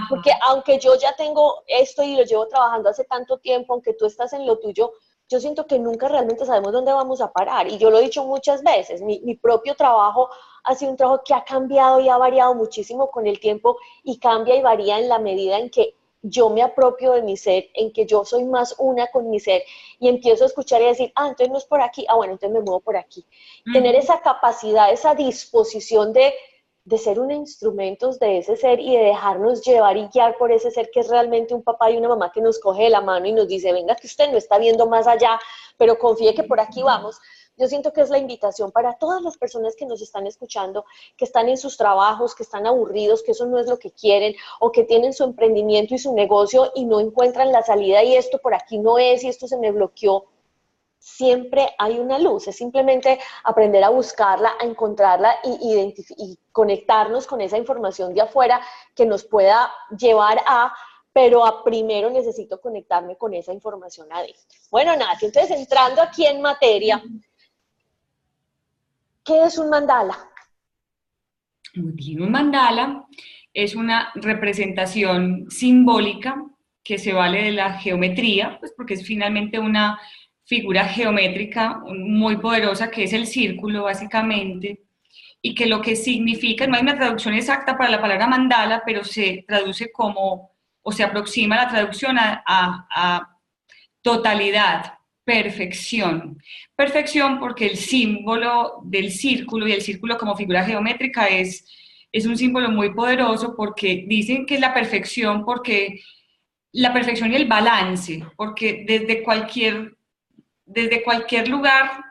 porque Ajá. aunque yo ya tengo esto y lo llevo trabajando hace tanto tiempo, aunque tú estás en lo tuyo, yo siento que nunca realmente sabemos dónde vamos a parar. Y yo lo he dicho muchas veces, mi propio trabajo ha sido un trabajo que ha cambiado y ha variado muchísimo con el tiempo y cambia y varía en la medida en que yo me apropio de mi ser, en que yo soy más una con mi ser y empiezo a escuchar y a decir, ah, entonces no es por aquí, ah, bueno, entonces me muevo por aquí. Tener Ujú. esa capacidad, esa disposición de ser un instrumento de ese ser y de dejarnos llevar y guiar por ese ser que es realmente un papá y una mamá que nos coge de la mano y nos dice, venga, que usted no está viendo más allá, pero confíe que por aquí vamos. Yo siento que es la invitación para todas las personas que nos están escuchando, que están en sus trabajos, que están aburridos, que eso no es lo que quieren, o que tienen su emprendimiento y su negocio y no encuentran la salida y esto por aquí no es y esto se me bloqueó. Siempre hay una luz, es simplemente aprender a buscarla, a encontrarla y conectarnos con esa información de afuera que nos pueda llevar a, pero a primero necesito conectarme con esa información adentro. Bueno, Nati, entonces entrando aquí en materia, ¿qué es un mandala? Muy bien, un mandala es una representación simbólica que se vale de la geometría, pues porque es finalmente una figura geométrica muy poderosa que es el círculo básicamente y que lo que significa, no hay una traducción exacta para la palabra mandala, pero se traduce como, o se aproxima la traducción a totalidad, perfección. Perfección porque el símbolo del círculo y el círculo como figura geométrica es es un símbolo muy poderoso porque dicen que es la perfección, porque la perfección y el balance, porque desde cualquier lugar,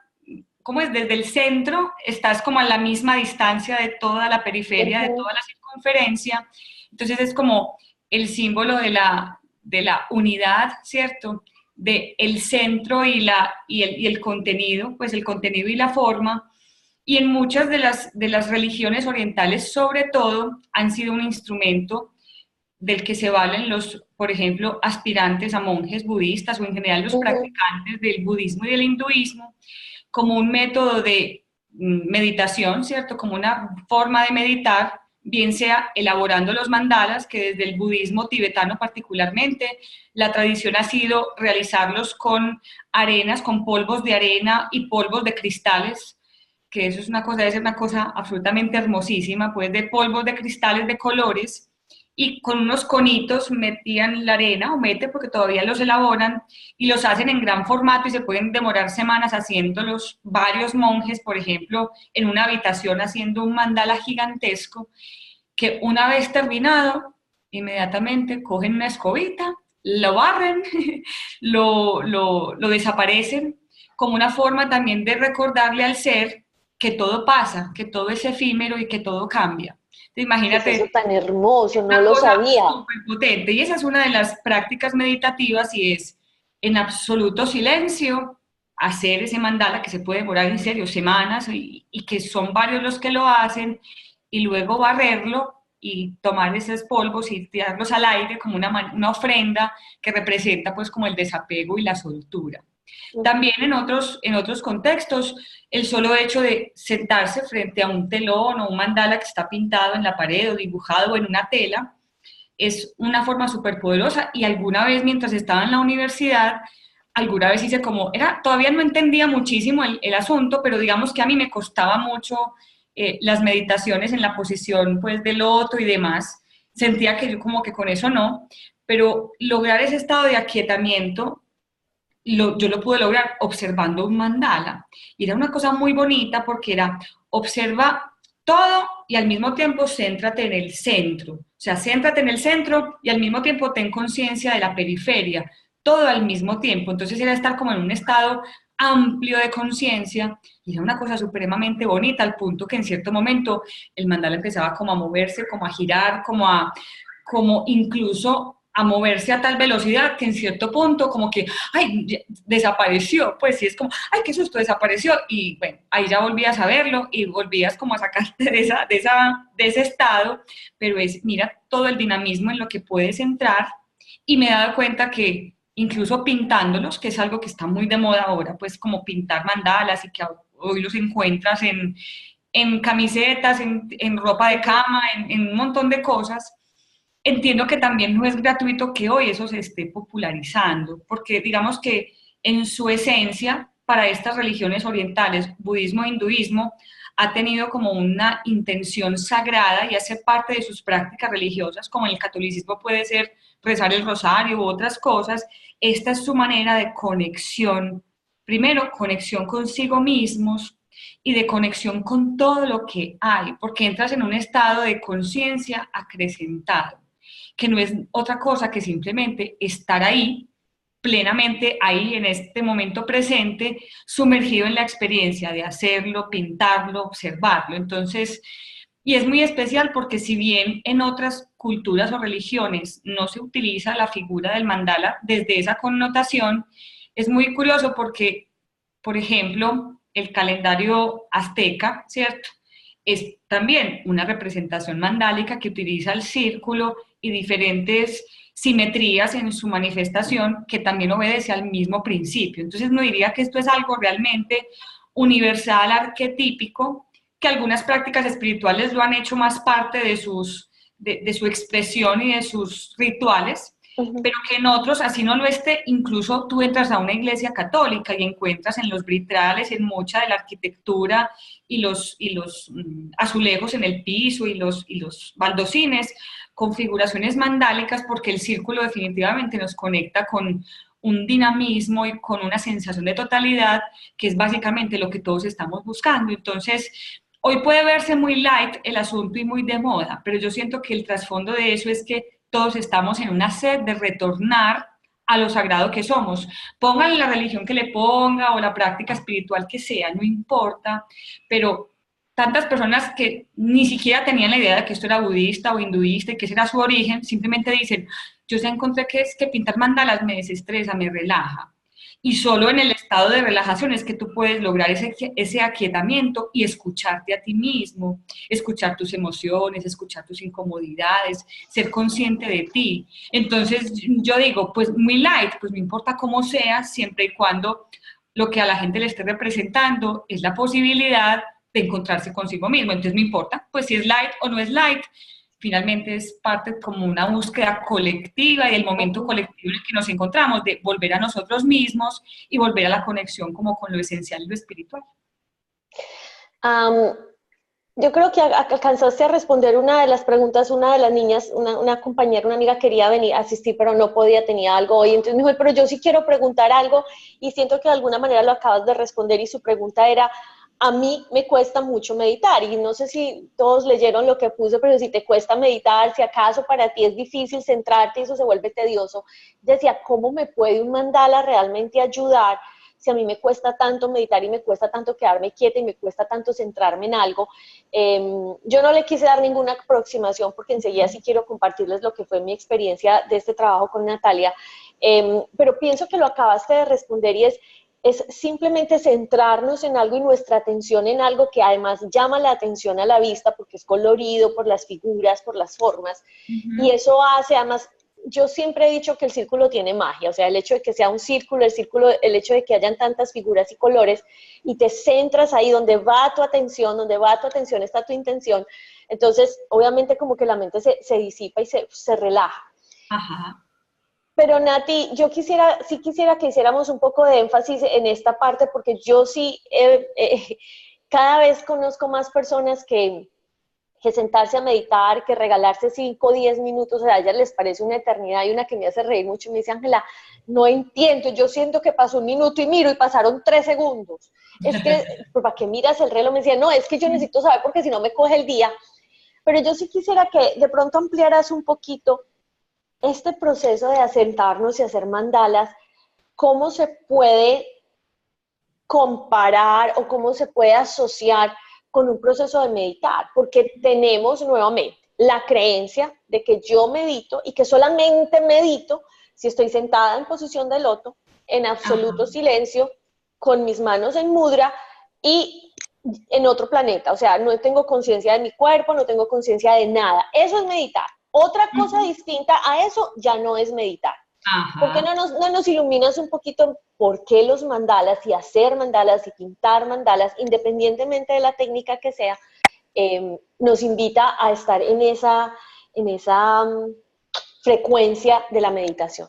¿cómo es? Desde el centro estás como a la misma distancia de toda la periferia, de toda la circunferencia, entonces es como el símbolo de la unidad, ¿cierto? De el centro y el contenido, pues el contenido y la forma, y en muchas de las religiones orientales, sobre todo, han sido un instrumento del que se valen los, por ejemplo, aspirantes a monjes budistas o en general los practicantes del budismo y del hinduismo, como un método de meditación, ¿cierto? Como una forma de meditar, bien sea elaborando los mandalas, que desde el budismo tibetano particularmente, la tradición ha sido realizarlos con arenas, con polvos de arena y polvos de cristales, que eso es una cosa, debe ser una cosa absolutamente hermosísima, pues de polvos de cristales de colores, y con unos conitos metían la arena o mete, porque todavía los elaboran, y los hacen en gran formato y se pueden demorar semanas haciéndolos varios monjes, por ejemplo, en una habitación haciendo un mandala gigantesco, que una vez terminado, inmediatamente cogen una escobita, lo barren, lo desaparecen, como una forma también de recordarle al ser que todo pasa, que todo es efímero y que todo cambia. ¿Qué es eso Imagínate, tan hermoso? No una lo cosa sabía. súper potente. Y esa es una de las prácticas meditativas y es en absoluto silencio hacer ese mandala que se puede demorar en serio semanas y que son varios los que lo hacen y luego barrerlo y tomar esos polvos y tirarlos al aire como una ofrenda que representa pues como el desapego y la soltura. También en otros contextos, el solo hecho de sentarse frente a un telón o un mandala que está pintado en la pared o dibujado en una tela es una forma súper poderosa. Y alguna vez mientras estaba en la universidad, alguna vez hice como, todavía no entendía muchísimo el asunto, pero digamos que a mí me costaba mucho las meditaciones en la posición pues del loto y demás. Sentía que yo como que con eso no, pero lograr ese estado de aquietamiento yo lo pude lograr observando un mandala. Y era una cosa muy bonita porque era, observa todo y al mismo tiempo céntrate en el centro. O sea, céntrate en el centro y al mismo tiempo ten conciencia de la periferia. Todo al mismo tiempo. Entonces era estar como en un estado amplio de conciencia y era una cosa supremamente bonita al punto que en cierto momento el mandala empezaba como a moverse, como a girar, como incluso a moverse a tal velocidad que en cierto punto como que, ay, desapareció, pues sí es como, ay, qué susto, desapareció, y bueno, ahí ya volvías a verlo y volvías como a sacarte de ese estado, pero es, mira todo el dinamismo en lo que puedes entrar, y me he dado cuenta que incluso pintándolos, que es algo que está muy de moda ahora, pues como pintar mandalas y que hoy los encuentras en camisetas, en ropa de cama, en un montón de cosas. Entiendo que también no es gratuito que hoy eso se esté popularizando, porque digamos que en su esencia, para estas religiones orientales, budismo e hinduismo, ha tenido como una intención sagrada y hace parte de sus prácticas religiosas, como en el catolicismo puede ser rezar el rosario u otras cosas. Esta es su manera de conexión, primero conexión consigo mismos y de conexión con todo lo que hay, porque entras en un estado de conciencia acrecentado, que no es otra cosa que simplemente estar ahí, plenamente ahí en este momento presente, sumergido en la experiencia de hacerlo, pintarlo, observarlo. Entonces, y es muy especial porque si bien en otras culturas o religiones no se utiliza la figura del mandala desde esa connotación, es muy curioso porque, por ejemplo, el calendario azteca, ¿cierto? Es también una representación mandálica que utiliza el círculo y diferentes simetrías en su manifestación que también obedece al mismo principio. Entonces no diría que esto es algo realmente universal, arquetípico, que algunas prácticas espirituales lo han hecho más parte de su expresión y de sus rituales, pero que en otros, así no lo esté, incluso tú entras a una iglesia católica y encuentras en los vitrales, en mucha de la arquitectura y los azulejos en el piso y los baldocines, configuraciones mandálicas, porque el círculo definitivamente nos conecta con un dinamismo y con una sensación de totalidad, que es básicamente lo que todos estamos buscando. Entonces, Hoy puede verse muy light el asunto y muy de moda, pero yo siento que el trasfondo de eso es que todos estamos en una sed de retornar a lo sagrado que somos. Pónganle la religión que le ponga o la práctica espiritual que sea, no importa, pero tantas personas que ni siquiera tenían la idea de que esto era budista o hinduista y que ese era su origen, simplemente dicen, yo ya encontré que es que pintar mandalas me desestresa, me relaja. Y solo en el estado de relajación es que tú puedes lograr ese aquietamiento y escucharte a ti mismo, escuchar tus emociones, escuchar tus incomodidades, ser consciente de ti. Entonces yo digo, pues muy light, pues no importa cómo sea, siempre y cuando lo que a la gente le esté representando es la posibilidad de encontrarse consigo mismo. Entonces no importa, pues si es light o no es light, finalmente es parte como una búsqueda colectiva y del momento colectivo en el que nos encontramos, de volver a nosotros mismos y volver a la conexión como con lo esencial y lo espiritual. Yo creo que alcanzaste a responder una de las preguntas, una de las niñas, una compañera, una amiga quería venir a asistir, pero no podía, tenía algo hoy, entonces me dijo, pero yo sí quiero preguntar algo y siento que de alguna manera lo acabas de responder y su pregunta era, a mí me cuesta mucho meditar y no sé si todos leyeron lo que puse, pero si te cuesta meditar, si acaso para ti es difícil centrarte y eso se vuelve tedioso, decía, ¿cómo me puede un mandala realmente ayudar si a mí me cuesta tanto meditar y me cuesta tanto quedarme quieta y me cuesta tanto centrarme en algo? Yo no le quise dar ninguna aproximación porque enseguida sí quiero compartirles lo que fue mi experiencia de este trabajo con Natalia, pero pienso que lo acabaste de responder y es simplemente centrarnos en algo y nuestra atención en algo que además llama la atención a la vista porque es colorido, por las figuras, por las formas. Y eso hace, además, yo siempre he dicho que el círculo tiene magia, o sea, el hecho de que sea un círculo, el hecho de que hayan tantas figuras y colores y te centras ahí donde va tu atención está tu intención. Entonces, obviamente como que la mente se disipa y se relaja. Ajá. Pero Nati, yo sí quisiera que hiciéramos un poco de énfasis en esta parte, porque yo sí cada vez conozco más personas que sentarse a meditar, que regalarse 5 o 10 minutos, a ellas les parece una eternidad. Hay una que me hace reír mucho y me dice, Ángela, no entiendo, yo siento que pasó 1 minuto y miro y pasaron 3 segundos. Es que, ¿para qué miras el reloj? Me decía, no, es que yo necesito saber porque si no me coge el día. Pero yo sí quisiera que de pronto ampliaras un poquito este proceso de asentarnos y hacer mandalas, ¿cómo se puede comparar o cómo se puede asociar con un proceso de meditar? Porque tenemos nuevamente la creencia de que yo medito y que solamente medito si estoy sentada en posición de loto, en absoluto silencio, con mis manos en mudra y en otro planeta. O sea, no tengo conciencia de mi cuerpo, no tengo conciencia de nada. Eso es meditar. Otra cosa distinta a eso ya no es meditar. ¿Por qué no nos iluminas un poquito por qué los mandalas y hacer mandalas y pintar mandalas, independientemente de la técnica que sea, nos invita a estar en esa frecuencia de la meditación?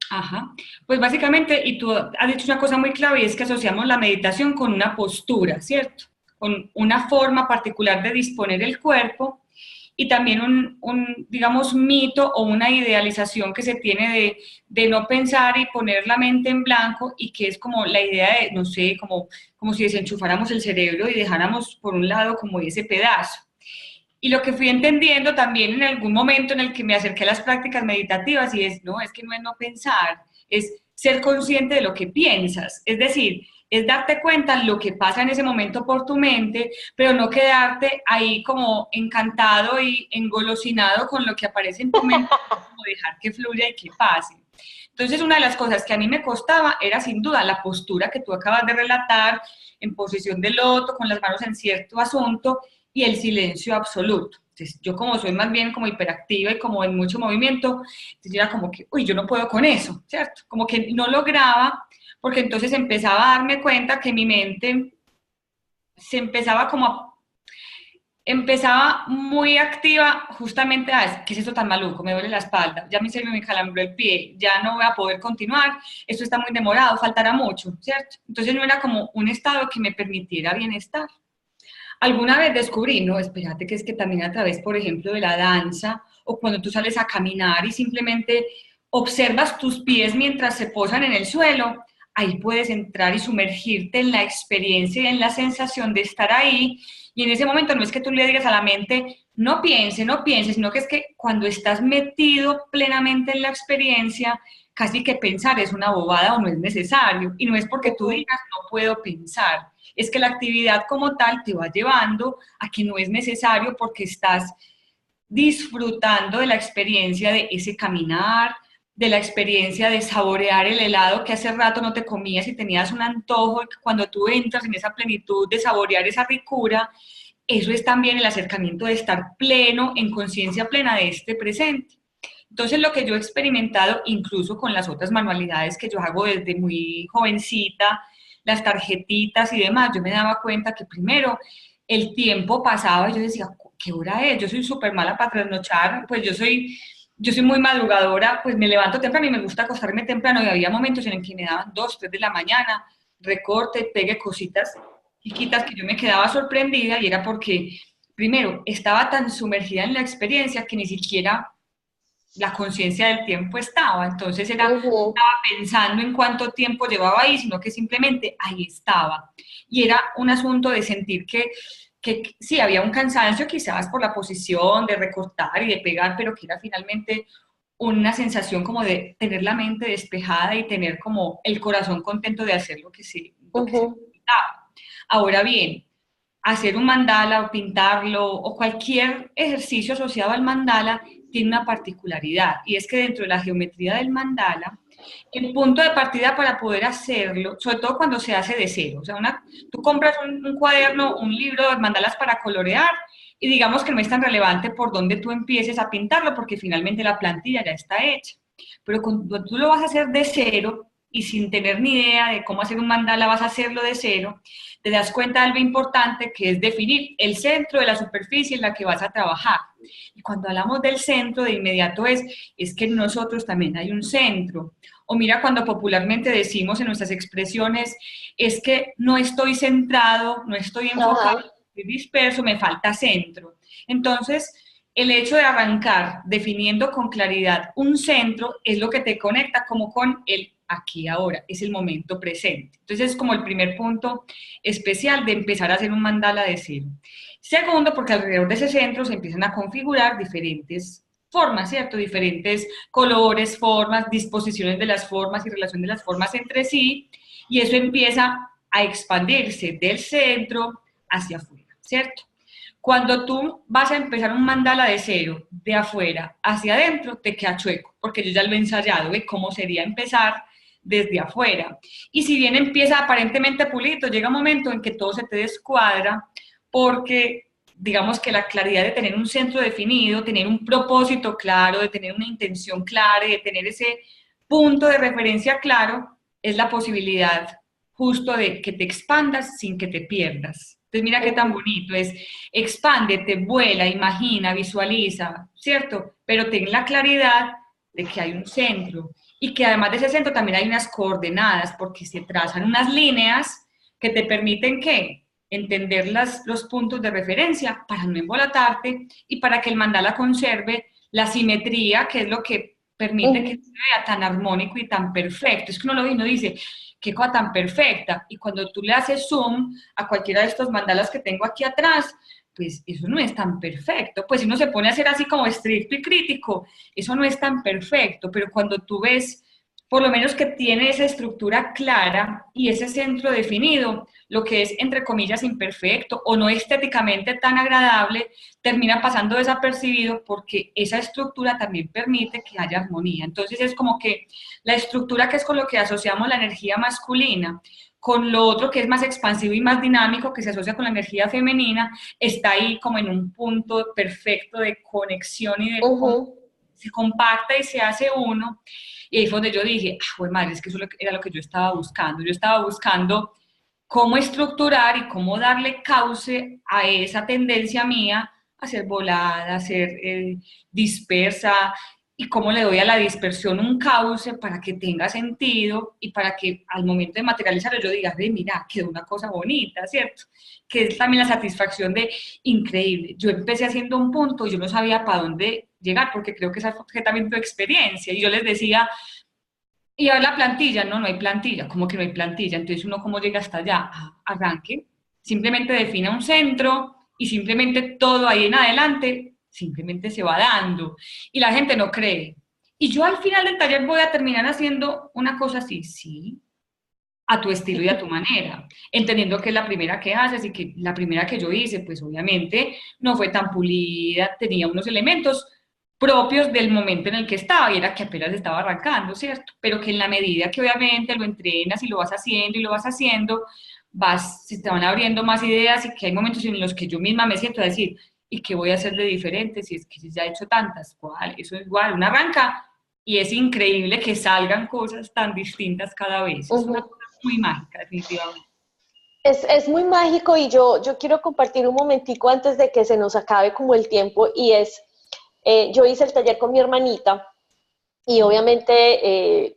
Ajá. Pues básicamente, y tú has dicho una cosa muy clave, y es que asociamos la meditación con una postura, ¿cierto? Con una forma particular de disponer el cuerpo y también digamos, mito o una idealización que se tiene de no pensar y poner la mente en blanco y que es como la idea de, no sé, como si desenchufáramos el cerebro y dejáramos por un lado como ese pedazo. Y lo que fui entendiendo también en algún momento en el que me acerqué a las prácticas meditativas y es, no, es que no es no pensar, es ser consciente de lo que piensas, es decir, es darte cuenta de lo que pasa en ese momento por tu mente, pero no quedarte ahí como encantado y engolosinado con lo que aparece en tu mente, como dejar que fluya y que pase. Entonces, una de las cosas que a mí me costaba era sin duda la postura que tú acabas de relatar, en posición de loto, con las manos en cierto asunto, y el silencio absoluto. Entonces, yo como soy más bien como hiperactiva y como en mucho movimiento, entonces yo era como que, uy, yo no puedo con eso, ¿cierto? Como que no lograba, porque entonces empezaba a darme cuenta que mi mente se empezaba empezaba muy activa justamente a, ¿qué es esto tan maluco? Me duele la espalda, ya mi cerebro me calambró el pie, ya no voy a poder continuar, esto está muy demorado, faltará mucho, ¿cierto? Entonces no era como un estado que me permitiera bienestar. Alguna vez descubrí, no, espérate, que es que también a través, por ejemplo, de la danza, o cuando tú sales a caminar y simplemente observas tus pies mientras se posan en el suelo, ahí puedes entrar y sumergirte en la experiencia y en la sensación de estar ahí. Y en ese momento no es que tú le digas a la mente, no piense, no piense, sino que es que cuando estás metido plenamente en la experiencia, casi que pensar es una bobada o no es necesario. Y no es porque tú digas, no puedo pensar, es que la actividad como tal te va llevando a que no es necesario porque estás disfrutando de la experiencia de ese caminar, de la experiencia de saborear el helado que hace rato no te comías y tenías un antojo, y cuando tú entras en esa plenitud de saborear esa ricura, eso es también el acercamiento de estar pleno, en conciencia plena de este presente. Entonces, lo que yo he experimentado, incluso con las otras manualidades que yo hago desde muy jovencita, las tarjetitas y demás, yo me daba cuenta que primero el tiempo pasaba y yo decía, ¿qué hora es? Yo soy súper mala para trasnochar, pues yo soy muy madrugadora, pues me levanto temprano y me gusta acostarme temprano y había momentos en el que me daban 2, 3 de la mañana, recorte, pegue cositas chiquitas que yo me quedaba sorprendida y era porque, primero, estaba tan sumergida en la experiencia que ni siquiera la conciencia del tiempo estaba, entonces era, estaba pensando en cuánto tiempo llevaba ahí, sino que simplemente ahí estaba. Y era un asunto de sentir que sí, había un cansancio quizás por la posición de recortar y de pegar, pero que era finalmente una sensación como de tener la mente despejada y tener como el corazón contento de hacer lo que se necesitaba. Ahora bien, hacer un mandala o pintarlo o cualquier ejercicio asociado al mandala tiene una particularidad y es que dentro de la geometría del mandala, el punto de partida para poder hacerlo, sobre todo cuando se hace de cero, o sea, tú compras un cuaderno, un libro de mandalas para colorear y digamos que no es tan relevante por dónde tú empieces a pintarlo porque finalmente la plantilla ya está hecha. Pero cuando tú lo vas a hacer de cero y sin tener ni idea de cómo hacer un mandala, vas a hacerlo de cero, te das cuenta de algo importante que es definir el centro de la superficie en la que vas a trabajar. Y cuando hablamos del centro, de inmediato es que en nosotros también hay un centro. O mira, cuando popularmente decimos en nuestras expresiones, es que no estoy centrado, no estoy enfocado, estoy disperso, me falta centro. Entonces, el hecho de arrancar definiendo con claridad un centro es lo que te conecta como con el aquí ahora, es el momento presente. Entonces es como el primer punto especial de empezar a hacer un mandala de cero. Segundo, porque alrededor de ese centro se empiezan a configurar diferentes formas, ¿cierto? Diferentes colores, formas, disposiciones de las formas y relación de las formas entre sí, y eso empieza a expandirse del centro hacia afuera, ¿cierto? Cuando tú vas a empezar un mandala de cero, de afuera hacia adentro, te queda chueco, porque yo ya lo he ensayado de cómo sería empezar desde afuera. Y si bien empieza aparentemente pulito, llega un momento en que todo se te descuadra, porque digamos que la claridad de tener un centro definido, tener un propósito claro, de tener una intención clara y de tener ese punto de referencia claro, es la posibilidad justo de que te expandas sin que te pierdas. Entonces mira qué tan bonito es, expándete, vuela, imagina, visualiza, ¿cierto? Pero ten la claridad de que hay un centro y que además de ese centro también hay unas coordenadas porque se trazan unas líneas que te permiten ¿qué? Entender los puntos de referencia para no embolatarte y para que el mandala conserve la simetría, que es lo que permite que se vea tan armónico y tan perfecto. Es que uno lo ve y uno dice, qué cosa tan perfecta. Y cuando tú le haces zoom a cualquiera de estos mandalas que tengo aquí atrás, pues eso no es tan perfecto. Pues si uno se pone a hacer así como estricto y crítico, eso no es tan perfecto. Pero cuando tú ves, por lo menos que tiene esa estructura clara y ese centro definido, lo que es, entre comillas, imperfecto o no estéticamente tan agradable, termina pasando desapercibido porque esa estructura también permite que haya armonía. Entonces es como que la estructura que es con lo que asociamos la energía masculina, con lo otro que es más expansivo y más dinámico, que se asocia con la energía femenina, está ahí como en un punto perfecto de conexión y de cómo se compacta y se hace uno. Y ahí fue donde yo dije, ah, madre, es que eso era lo que yo estaba buscando. Yo estaba buscando cómo estructurar y cómo darle cauce a esa tendencia mía a ser volada, a ser dispersa, y cómo le doy a la dispersión un cauce para que tenga sentido y para que al momento de materializarlo yo diga, mira, quedó una cosa bonita, ¿cierto? Que es también la satisfacción de, increíble, yo empecé haciendo un punto y yo no sabía para dónde llegar, porque creo que esa fue también tu experiencia, y yo les decía, Y ahora la plantilla, no, no hay plantilla, ¿cómo que no hay plantilla? Entonces uno cómo llega hasta allá, arranque, simplemente defina un centro y simplemente todo ahí en adelante simplemente se va dando y la gente no cree. Y yo al final del taller voy a terminar haciendo una cosa así, sí, a tu estilo y a tu manera, entendiendo que es la primera que haces y que la primera que yo hice, pues obviamente no fue tan pulida, tenía unos elementos propios del momento en el que estaba, y era que apenas estaba arrancando, ¿cierto? Pero que en la medida que obviamente lo entrenas y lo vas haciendo y lo vas haciendo, se te van abriendo más ideas y que hay momentos en los que yo misma me siento a decir, ¿y qué voy a hacer de diferente si es que ya he hecho tantas? ¿Cuál? Eso es igual, una arranca y es increíble que salgan cosas tan distintas cada vez. Es una Ujú. cosa muy mágica, definitivamente. Es muy mágico y yo quiero compartir un momentico antes de que se nos acabe como el tiempo y es, yo hice el taller con mi hermanita y obviamente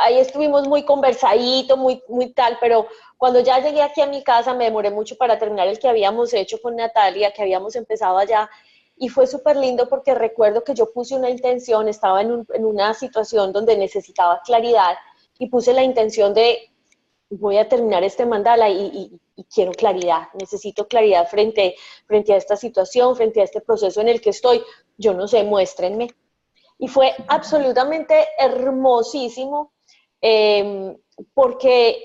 ahí estuvimos muy conversadito, muy tal, pero cuando ya llegué aquí a mi casa me demoré mucho para terminar el que habíamos hecho con Natalia, que habíamos empezado allá, y fue súper lindo porque recuerdo que yo puse una intención, estaba en una situación donde necesitaba claridad y puse la intención de voy a terminar este mandala y quiero claridad, necesito claridad frente a esta situación, frente a este proceso en el que estoy, yo no sé, muéstrenme. Y fue absolutamente hermosísimo porque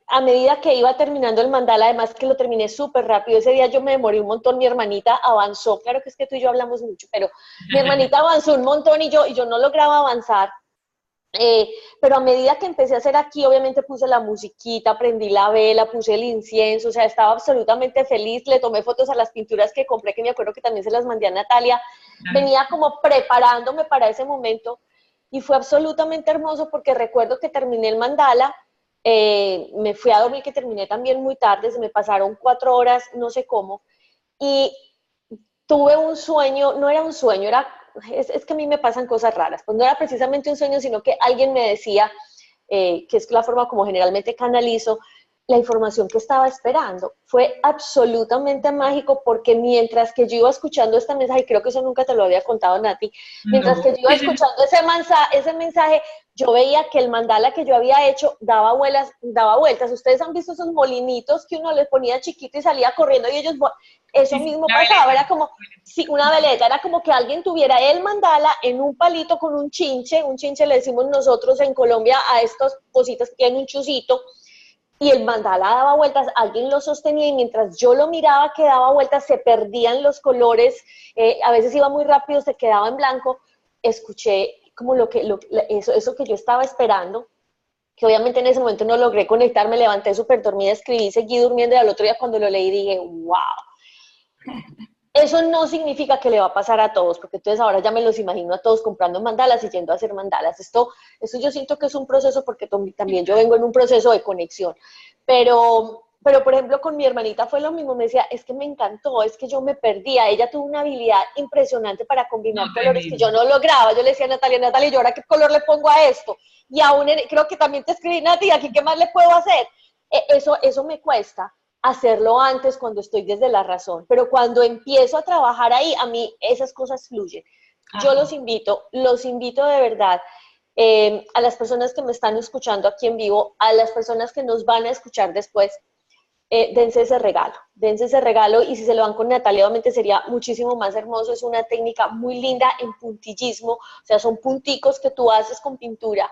a medida que iba terminando el mandala, además que lo terminé súper rápido, ese día yo me demoré un montón, mi hermanita avanzó, claro que es que tú y yo hablamos mucho, pero mi hermanita avanzó un montón y yo no lograba avanzar. Eh, pero a medida que empecé a hacer aquí, obviamente puse la musiquita, prendí la vela, puse el incienso, o sea, estaba absolutamente feliz, le tomé fotos a las pinturas que compré, que me acuerdo que también se las mandé a Natalia, venía como preparándome para ese momento y fue absolutamente hermoso porque recuerdo que terminé el mandala, me fui a dormir, que terminé también muy tarde, se me pasaron 4 horas, no sé cómo, y tuve un sueño, no era un sueño, es que a mí me pasan cosas raras, pues no era precisamente un sueño, sino que alguien me decía, que es la forma como generalmente canalizo, la información que estaba esperando. Fue absolutamente mágico porque mientras que yo iba escuchando este mensaje, y creo que eso nunca te lo había contado, Nati, mientras No. que yo iba escuchando ese mensaje, yo veía que el mandala que yo había hecho daba vueltas, daba vueltas. Ustedes han visto esos molinitos que uno les ponía chiquito y salía corriendo y ellos, eso Sí, sí, mismo la pasaba, veleta. era como, sí, una veleta, era como que alguien tuviera el mandala en un palito con un chinche le decimos nosotros en Colombia a estas cositas que tienen un chucito, y el mandala daba vueltas, alguien lo sostenía y mientras yo lo miraba que daba vueltas, se perdían los colores, a veces iba muy rápido, se quedaba en blanco, escuché como eso que yo estaba esperando, que obviamente en ese momento no logré conectar, me levanté súper dormida, escribí, seguí durmiendo y al otro día cuando lo leí dije, wow. Eso no significa que le va a pasar a todos, porque entonces ahora ya me los imagino a todos comprando mandalas y yendo a hacer mandalas. Esto yo siento que es un proceso porque también yo vengo en un proceso de conexión. Pero, por ejemplo, con mi hermanita fue lo mismo. Me decía, es que me encantó, es que yo me perdía. Ella tuvo una habilidad impresionante para No, combinar colores que tremendo. yo no lograba. Yo le decía a Natalia, ¿yo ahora qué color le pongo a esto? Y aún creo que también te escribí, Nati, ¿aquí qué más le puedo hacer? Eso me cuesta hacerlo antes cuando estoy desde la razón, pero cuando empiezo a trabajar ahí, a mí esas cosas fluyen. Yo Ajá. los invito de verdad, a las personas que me están escuchando aquí en vivo, a las personas que nos van a escuchar después, dense ese regalo y si se lo dan con Natalia, obviamente sería muchísimo más hermoso, es una técnica muy linda en puntillismo, o sea, son punticos que tú haces con pintura,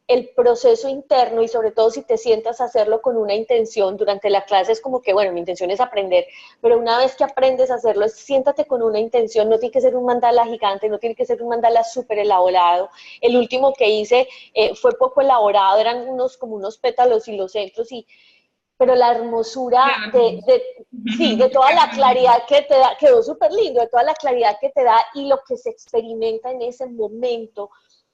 el proceso interno y sobre todo si te sientas a hacerlo con una intención durante la clase es como que, bueno, mi intención es aprender, pero una vez que aprendes a hacerlo, siéntate con una intención, no tiene que ser un mandala gigante, no tiene que ser un mandala súper elaborado. El último que hice fue poco elaborado, eran como unos pétalos y los centros, pero la hermosura Quedó hermoso. sí, de toda la Quedó divino. claridad que te da, quedó súper lindo, de toda la claridad que te da y lo que se experimenta en ese momento,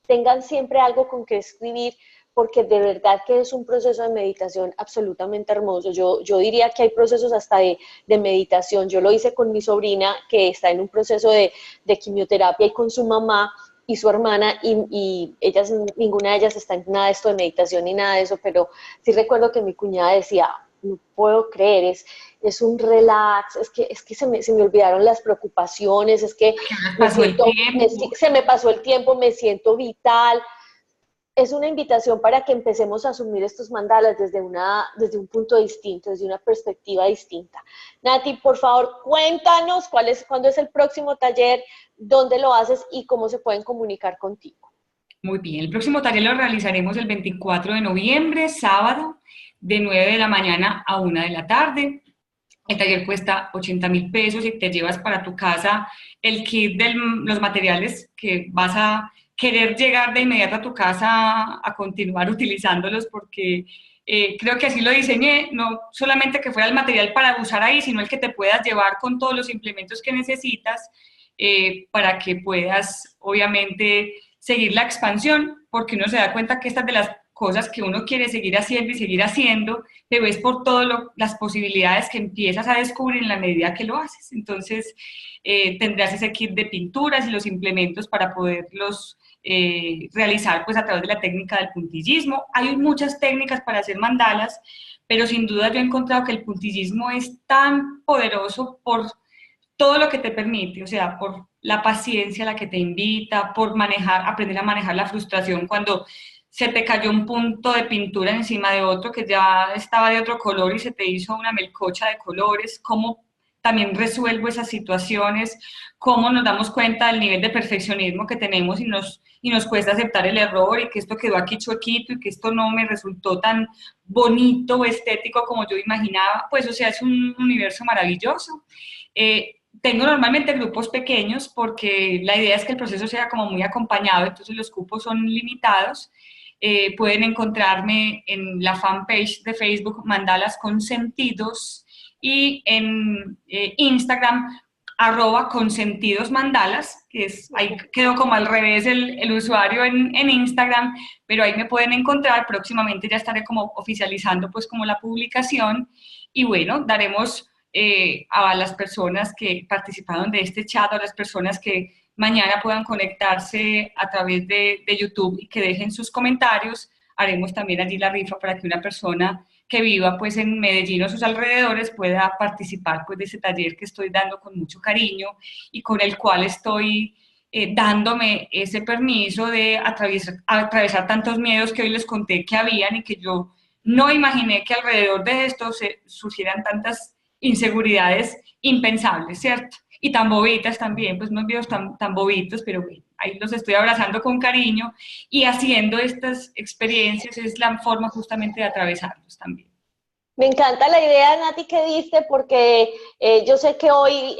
tengan siempre algo con que escribir, porque de verdad que es un proceso de meditación absolutamente hermoso. Yo diría que hay procesos hasta de meditación. Yo lo hice con mi sobrina, que está en un proceso de quimioterapia, y con su mamá y su hermana, y ellas, ninguna de ellas está en nada de esto de meditación ni nada de eso, pero sí recuerdo que mi cuñada decía, no puedo creer, es un relax, es que se me olvidaron las preocupaciones, es que Que ahora pasó el tiempo. se me pasó el tiempo, me siento vital. es una invitación para que empecemos a asumir estos mandalas desde un punto distinto, desde una perspectiva distinta. Nati, por favor, cuéntanos cuándo es el próximo taller, dónde lo haces y cómo se pueden comunicar contigo. Muy bien, el próximo taller lo realizaremos el 24 de noviembre, sábado, de 9 de la mañana a 1 de la tarde. El taller cuesta 80.000 pesos y te llevas para tu casa el kit de los materiales que vas a querer llegar de inmediato a tu casa a continuar utilizándolos, porque creo que así lo diseñé, no solamente que fuera el material para usar ahí, sino el que te puedas llevar con todos los implementos que necesitas para que puedas, obviamente, seguir la expansión, porque uno se da cuenta que estas de las cosas que uno quiere seguir haciendo, te ves por todas las posibilidades que empiezas a descubrir en la medida que lo haces. Entonces, tendrás ese kit de pinturas y los implementos para poderlos realizar pues a través de la técnica del puntillismo. Hay muchas técnicas para hacer mandalas, pero sin duda yo he encontrado que el puntillismo es tan poderoso por todo lo que te permite, o sea, por la paciencia a la que te invita, por aprender a manejar la frustración cuando se te cayó un punto de pintura encima de otro que ya estaba de otro color y se te hizo una melcocha de colores, cómo también resuelvo esas situaciones, cómo nos damos cuenta del nivel de perfeccionismo que tenemos y nos cuesta aceptar el error y que esto quedó aquí chuequito y que esto no me resultó tan bonito o estético como yo imaginaba, pues o sea, es un universo maravilloso. Tengo normalmente grupos pequeños porque la idea es que el proceso sea como muy acompañado, entonces los cupos son limitados. Pueden encontrarme en la fanpage de Facebook Mandalas Consentidos y en Instagram @consentidosmandalas, que es, ahí quedó como al revés el usuario en Instagram, pero ahí me pueden encontrar. Próximamente ya estaré como oficializando pues como la publicación y bueno, daremos a las personas que participaron de este chat, a las personas que mañana puedan conectarse a través de YouTube y que dejen sus comentarios. Haremos también allí la rifa para que una persona que viva pues en Medellín o sus alrededores pueda participar pues de ese taller que estoy dando con mucho cariño y con el cual estoy dándome ese permiso de atravesar tantos miedos que hoy les conté que habían y que yo no imaginé que alrededor de esto se surgieran tantas inseguridades impensables, ¿cierto? Y tan bobitas también, pues unos videos tan bobitos, pero bueno, ahí los estoy abrazando con cariño y haciendo estas experiencias es la forma justamente de atravesarlos también. Me encanta la idea, Nati, que diste, porque yo sé que hoy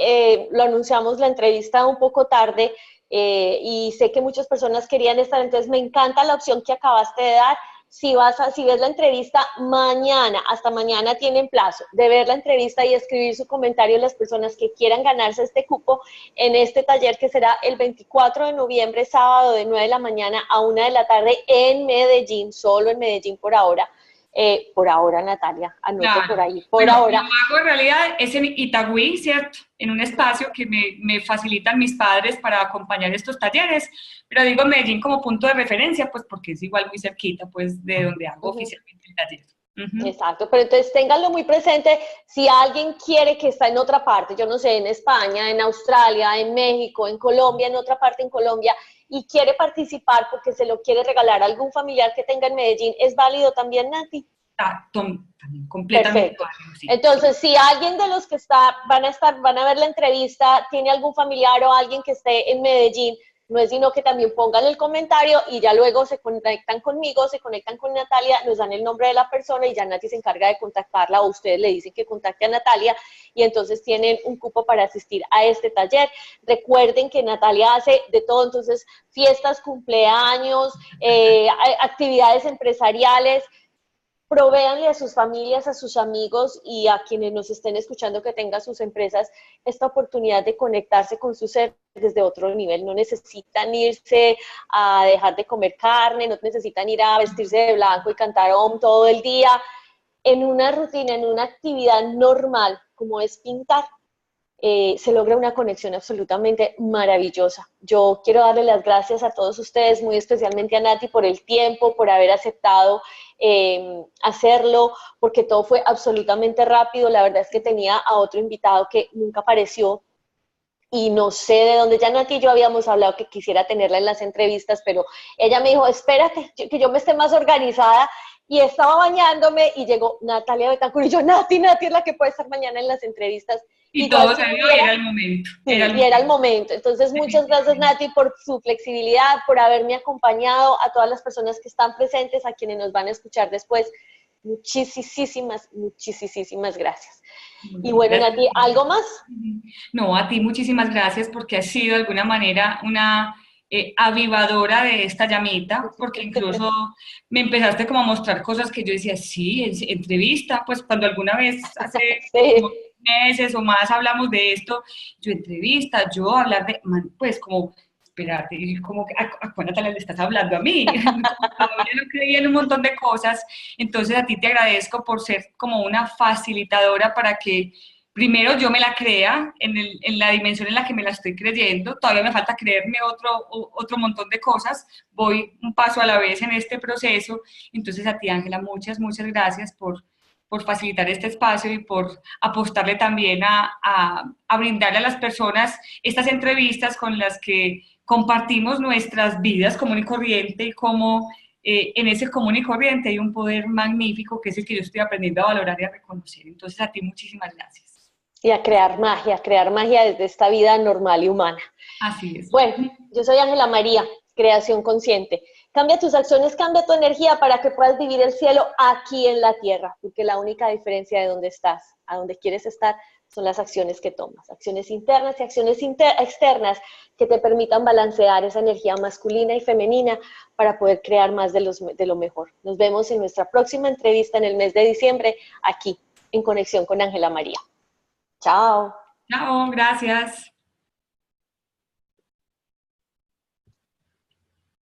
lo anunciamos la entrevista un poco tarde y sé que muchas personas querían estar, entonces me encanta la opción que acabaste de dar. Si ves la entrevista mañana, hasta mañana tienen plazo de ver la entrevista y escribir su comentario las personas que quieran ganarse este cupo en este taller que será el 24 de noviembre, sábado de 9 de la mañana a 1 de la tarde en Medellín, solo en Medellín por ahora, Natalia, anoto Claro. por ahí, Bueno, ahora. lo hago en realidad es en Itagüí, ¿cierto? En un espacio que me facilitan mis padres para acompañar estos talleres, pero digo Medellín como punto de referencia, pues porque es igual muy cerquita, pues, de donde hago oficialmente el taller. Exacto, pero entonces ténganlo muy presente. Si alguien quiere que está en otra parte, yo no sé, en España, en Australia, en México, en Colombia, en otra parte en Colombia, y quiere participar porque se lo quiere regalar a algún familiar que tenga en Medellín, ¿es válido también, Nati? También completamente Perfecto. válido, sí. Entonces, si alguien de los que van a ver la entrevista, tiene algún familiar o alguien que esté en Medellín, no es sino que también pongan el comentario y ya luego se conectan conmigo, se conectan con Natalia, nos dan el nombre de la persona y ya Nati se encarga de contactarla o ustedes le dicen que contacte a Natalia y entonces tienen un cupo para asistir a este taller. Recuerden que Natalia hace de todo, entonces fiestas, cumpleaños, actividades empresariales. Provéanle a sus familias, a sus amigos y a quienes nos estén escuchando que tengan sus empresas esta oportunidad de conectarse con su ser desde otro nivel. No necesitan irse a dejar de comer carne, no necesitan ir a vestirse de blanco y cantar OM todo el día. En una rutina, en una actividad normal como es pintar, se logra una conexión absolutamente maravillosa. Yo quiero darle las gracias a todos ustedes, muy especialmente a Nati por el tiempo, por haber aceptado hacerlo, porque todo fue absolutamente rápido. La verdad es que tenía a otro invitado que nunca apareció y no sé de dónde, ya Nati y yo habíamos hablado que quisiera tenerla en las entrevistas, pero ella me dijo, espérate, que yo me esté más organizada, y estaba bañándome y llegó Natalia Betancur y yo, Nati es la que puede estar mañana en las entrevistas. Y Igual todo si se dio y hubiera, era el momento. sí, Era el y era el momento. momento. Entonces, muchas gracias, Nati, por su flexibilidad, por haberme acompañado, a todas las personas que están presentes, a quienes nos van a escuchar después. Muchísimas gracias. Y Bueno, bueno, gracias. Nati, ¿algo más? No, a ti muchísimas gracias porque has sido de alguna manera una avivadora de esta llamita, porque incluso me empezaste como a mostrar cosas que yo decía, sí, entrevista, pues cuando alguna vez hace como Sí. meses o más hablamos de esto, yo entrevista, yo hablar de, pues como, espérate, y como que a cuál Natalia le estás hablando a mí, como todavía no creía en un montón de cosas, entonces a ti te agradezco por ser como una facilitadora para que primero yo me la crea en la dimensión en la que me la estoy creyendo, todavía me falta creerme otro montón de cosas, voy un paso a la vez en este proceso, entonces a ti Ángela, muchas gracias por facilitar este espacio y por apostarle también a brindarle a las personas estas entrevistas con las que compartimos nuestras vidas común y corriente y cómo en ese común y corriente hay un poder magnífico que es el que yo estoy aprendiendo a valorar y a reconocer. Entonces a ti muchísimas gracias. Y a crear magia desde esta vida normal y humana. Así es. Bueno, yo soy Ángela María, Creación Consciente. Cambia tus acciones, cambia tu energía para que puedas vivir el cielo aquí en la tierra, porque la única diferencia de dónde estás a dónde quieres estar son las acciones que tomas, acciones internas y acciones externas que te permitan balancear esa energía masculina y femenina para poder crear más de lo mejor. Nos vemos en nuestra próxima entrevista en el mes de diciembre, aquí, en Conexión con Ángela María. Chao. Chao, gracias.